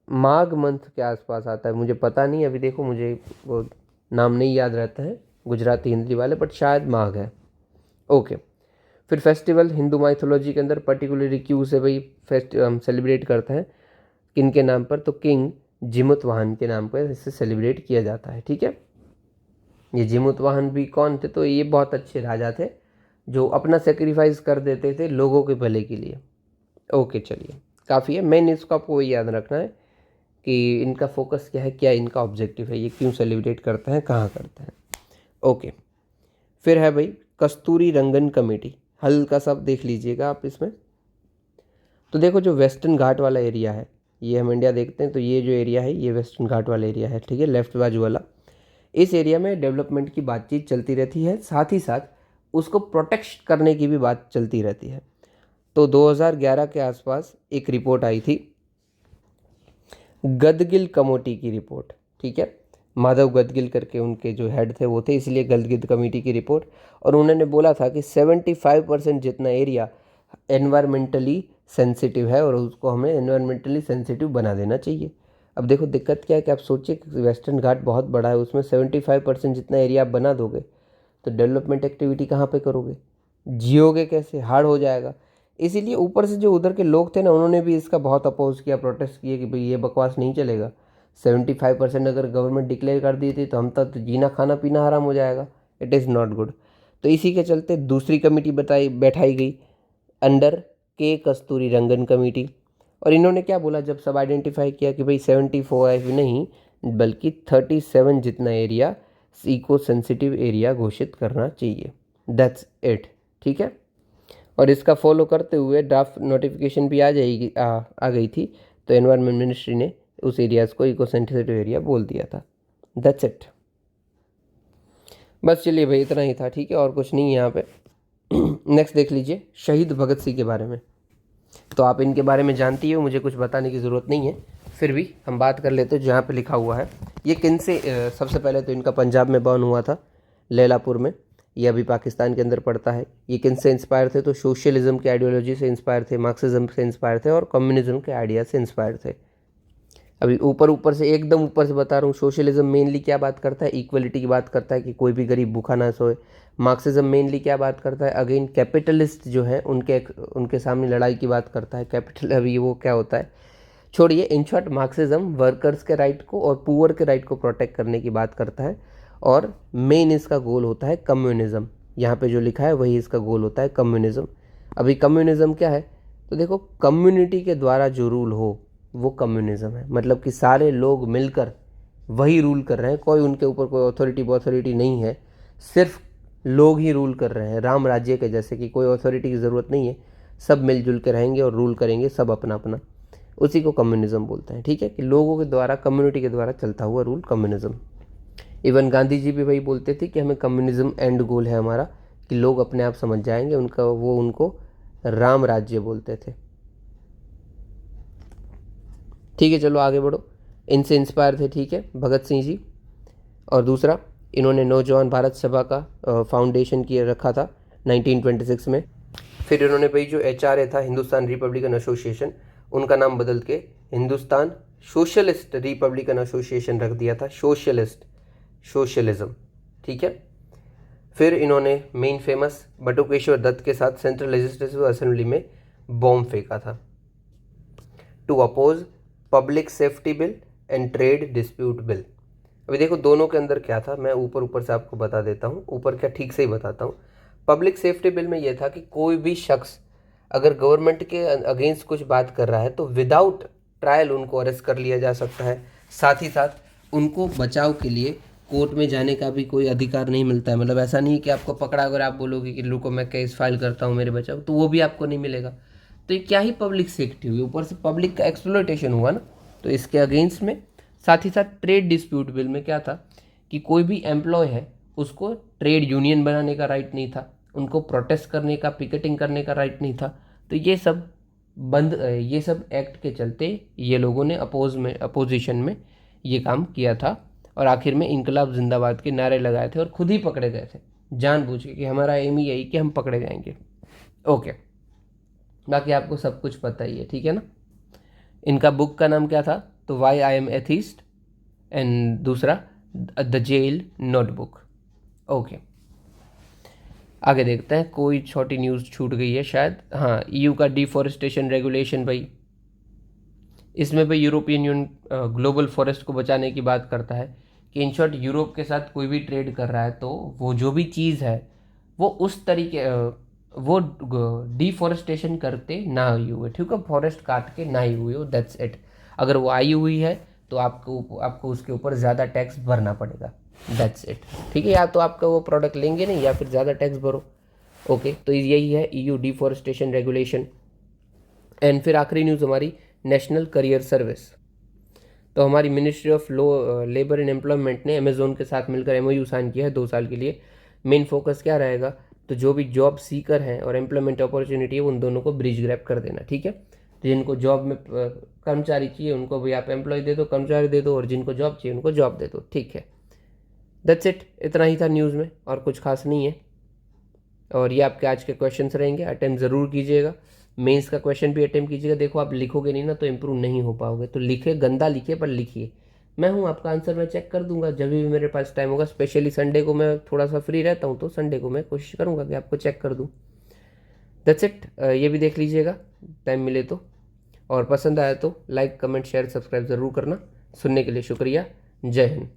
माघ मंथ के आसपास आता है, मुझे पता नहीं, अभी देखो मुझे वो नाम नहीं याद रहता है गुजराती हिंदी वाले, बट शायद माघ है। ओके, फिर फेस्टिवल हिंदू माइथोलॉजी के अंदर पर्टिकुलरली क्यों से भाई हम सेलिब्रेट करते हैं, किन के नाम पर? तो किंग जिमुतवाहन के नाम पर इसे सेलिब्रेट किया जाता है। ठीक है, ये जिमुतवाहन भी कौन थे? तो ये बहुत अच्छे राजा थे जो अपना सेक्रीफाइस कर देते थे लोगों के भले के लिए। ओके चलिए, काफ़ी है। मेन इसको आपको वही याद रखना है कि इनका फोकस क्या है, क्या इनका ऑब्जेक्टिव है, ये क्यों सेलिब्रेट करते हैं, कहाँ करते हैं। ओके, फिर है भाई कस्तूरी रंगन कमेटी। हल्का सा देख लीजिएगा आप इसमें। तो देखो जो वेस्टर्न घाट वाला एरिया है, ये हम इंडिया देखते हैं तो ये जो एरिया है ये वेस्टर्न घाट वाला एरिया है। ठीक है, लेफ्ट बाजू वाला, इस एरिया में डेवलपमेंट की बातचीत चलती रहती है, साथ ही साथ उसको प्रोटेक्ट करने की भी बात चलती रहती है। तो 2011 के आसपास एक रिपोर्ट आई थी, गदगिल कमेटी की रिपोर्ट। ठीक है, माधव गदगिल करके उनके जो हेड थे वो थे, इसलिए गदगिल कमेटी की रिपोर्ट। और उन्होंने बोला था कि 75% जितना एरिया एनवायरमेंटली सेंसिटिव है और उसको हमें एनवायरमेंटली सेंसिटिव बना देना चाहिए। अब देखो दिक्कत क्या है कि आप सोचिए कि वेस्टर्न घाट बहुत बड़ा है, उसमें 75% जितना एरिया आप बना दोगे तो डेवलपमेंट एक्टिविटी कहाँ पे करोगे, जियोगे कैसे, हार्ड हो जाएगा। इसीलिए ऊपर से जो उधर के लोग थे ना, उन्होंने भी इसका बहुत अपोज किया, प्रोटेस्ट किए कि भाई ये बकवास नहीं चलेगा। 75% अगर गवर्नमेंट डिक्लेयर कर दी थी तो हम तक तो जीना खाना पीना हराम हो जाएगा। It is not good. तो इसी के चलते दूसरी कमेटी बैठाई गई अंडर के कस्तूरी रंगन कमेटी। और इन्होंने क्या बोला जब सब आइडेंटिफाई किया कि भाई 74 नहीं बल्कि 37 जितना एरिया इको सेंसिटिव एरिया घोषित करना चाहिए। That's it. ठीक है, और इसका फॉलो करते हुए ड्राफ्ट नोटिफिकेशन भी आ गई थी, तो एनवायरनमेंट मिनिस्ट्री ने उस एरियाज़ को इको सेंसिटिव एरिया बोल दिया था। That's it. बस चलिए भाई इतना ही था। ठीक है, और कुछ नहीं है यहाँ पे। नेक्स्ट देख लीजिए शहीद भगत सिंह के बारे में। तो आप इनके बारे में जानती हो, मुझे कुछ बताने की ज़रूरत नहीं है, फिर भी हम बात कर लेते हैं जो यहाँ पे लिखा हुआ है। ये किन से सबसे पहले तो इनका पंजाब में बर्न हुआ था, लैलापुर में, ये अभी पाकिस्तान के अंदर पड़ता है। ये किन से इंस्पायर थे? तो सोशलिज्म के आइडियोलॉजी से इंस्पायर थे, मार्क्सिज्म से इंस्पायर थे और कम्युनिज्म के आइडिया से इंस्पायर थे। अभी ऊपर से एकदम ऊपर से बता रहा हूँ। सोशलिज्म मेनली क्या बात करता है? इक्वलिटी की बात करता है कि कोई भी गरीब भूखा ना सोए। मार्क्सिज्म मेनली क्या बात करता है? अगेन कैपिटलिस्ट जो है उनके सामने लड़ाई की बात करता है। कैपिटल अभी वो क्या होता है, छोड़िए। इन शॉर्ट मार्क्सिज्म वर्कर्स के राइट को और पुअर के राइट को प्रोटेक्ट करने की बात करता है। और मेन इसका गोल होता है कम्युनिज्म। यहाँ पे जो लिखा है वही इसका गोल होता है, कम्युनिज्म। अभी कम्युनिज्म क्या है? तो देखो कम्युनिटी के द्वारा जो रूल हो वो कम्युनिज्म है। मतलब कि सारे लोग मिलकर वही रूल कर रहे हैं, कोई उनके ऊपर कोई अथॉरिटी नहीं है, सिर्फ लोग ही रूल कर रहे हैं। राम राज्य के जैसे कि कोई अथॉरिटी की ज़रूरत नहीं है, सब मिलजुल के रहेंगे और रूल करेंगे सब अपना अपना। उसी को कम्युनिज्म बोलते हैं। ठीक है, कि लोगों के द्वारा, कम्युनिटी के द्वारा चलता हुआ rule communism. Even Gandhi ji भी वही बोलते थे कि हमें कम्युनिज्म एंड गोल है हमारा, कि लोग अपने आप समझ जाएंगे। उनको राम राज्य बोलते थे। ठीक है, चलो आगे बढ़ो। इनसे इंस्पायर थे, ठीक है, भगत सिंह जी। और दूसरा, इन्होंने नौजवान भारत सभा का फाउंडेशन किए रखा था 1926 में। फिर इन्होंने भाई जो HRA था, हिंदुस्तान रिपब्लिकन एसोसिएशन, उनका नाम बदल के हिंदुस्तान सोशलिस्ट रिपब्लिकन एसोसिएशन रख दिया था। सोशलिज्म। ठीक है। फिर इन्होंने मेन फेमस बटुकेश्वर दत्त के साथ सेंट्रल लेजिस्लेटिव असेंबली में बॉम्ब फेंका था to oppose public safety bill and trade dispute bill. अभी देखो दोनों के अंदर क्या था, मैं ऊपर से आपको बता देता हूँ, ऊपर क्या ठीक से ही बताता हूँ। पब्लिक सेफ्टी बिल में यह था कि कोई भी शख्स अगर गवर्नमेंट के अगेंस्ट कुछ बात कर रहा है तो विदाउट ट्रायल उनको अरेस्ट कर लिया जा सकता है। साथ ही साथ उनको बचाव के लिए कोर्ट में जाने का भी कोई अधिकार नहीं मिलता है। मतलब ऐसा नहीं कि आपको पकड़ा अगर आप बोलोगे कि रुको मैं केस फाइल करता हूँ मेरे बचाव, तो वो भी आपको नहीं मिलेगा। तो ये क्या ही पब्लिक सेफ्टी हुई, ऊपर से पब्लिक का एक्सप्लॉयटेशन हुआ ना, तो इसके अगेंस्ट में। साथ ही साथ ट्रेड डिस्प्यूट बिल में क्या था कि कोई भी एम्प्लॉय है उसको ट्रेड यूनियन बनाने का राइट नहीं था, उनको प्रोटेस्ट करने का, पिकेटिंग करने का राइट नहीं था। तो ये सब एक्ट के चलते ये लोगों ने अपोजिशन में ये काम किया था, और आखिर में इनकलाब जिंदाबाद के नारे लगाए थे और खुद ही पकड़े गए थे जानबूझ के कि हमारा एम ही यही कि हम पकड़े जाएंगे। ओके, बाकी आपको सब कुछ पता ही है, ठीक है ना। इनका बुक का नाम क्या था, तो why I am atheist, and दूसरा द जेल नोटबुक। ओके, आगे देखते हैं, कोई छोटी न्यूज़ छूट गई है शायद। हाँ, ईयू का डिफॉरेस्टेशन रेगुलेशन भाई, इसमें भाई यूरोपियन यूनियन ग्लोबल फॉरेस्ट को बचाने की बात करता है कि इन शॉर्ट यूरोप के साथ कोई भी ट्रेड कर रहा है तो वो जो भी चीज़ है वो उस तरीके वो डिफॉरेस्टेशन करते ना आई हुए, ठीक है, फॉरेस्ट काट के ना आई हुई हो, दैट्स इट। अगर वो आई हुई है तो आपको उसके ऊपर ज़्यादा टैक्स भरना पड़ेगा, दैट्स इट, ठीक है। या तो आपका वो प्रोडक्ट लेंगे नहीं या फिर ज़्यादा टैक्स भरो। ओके, तो यही है ईयू डिफॉरेस्टेशन रेगुलेशन। एंड फिर आखिरी न्यूज़ हमारी नेशनल करियर सर्विस। तो हमारी ministry of labour and employment ने अमेजोन के साथ मिलकर एमओयू साइन किया है 2 साल के लिए। मेन फोकस क्या रहेगा, तो जो भी जॉब सीकर हैं और एम्प्लॉयमेंट अपॉर्चुनिटी है उन दोनों को ब्रिज ग्रैप कर देना, ठीक है। तो जिनको जॉब में कर्मचारी चाहिए उनको भी आप एम्प्लॉय दे दो, कर्मचारी दे दो, और जिनको जॉब चाहिए उनको जॉब दे दो, ठीक है। दैट्स इट, इतना ही था न्यूज़ में, और कुछ खास नहीं है। और ये आपके आज के क्वेश्चंस रहेंगे, अटेम्प्ट ज़रूर कीजिएगा। मेंस का क्वेश्चन भी अटेम्प्ट कीजिएगा। देखो आप लिखोगे नहीं ना तो इम्प्रूव नहीं हो पाओगे, तो लिखे, गंदा लिखिए पर लिखिए। मैं हूँ, आपका आंसर मैं चेक कर दूंगा जब भी मेरे पास टाइम होगा। स्पेशली संडे को मैं थोड़ा सा फ्री रहता हूँ, तो संडे को मैं कोशिश करूँगा कि आपको चेक कर दूँ। दैट्स इट, ये भी देख लीजिएगा टाइम मिले तो, और पसंद आया तो लाइक, कमेंट, शेयर, सब्सक्राइब ज़रूर करना। सुनने के लिए शुक्रिया। जय हिंद।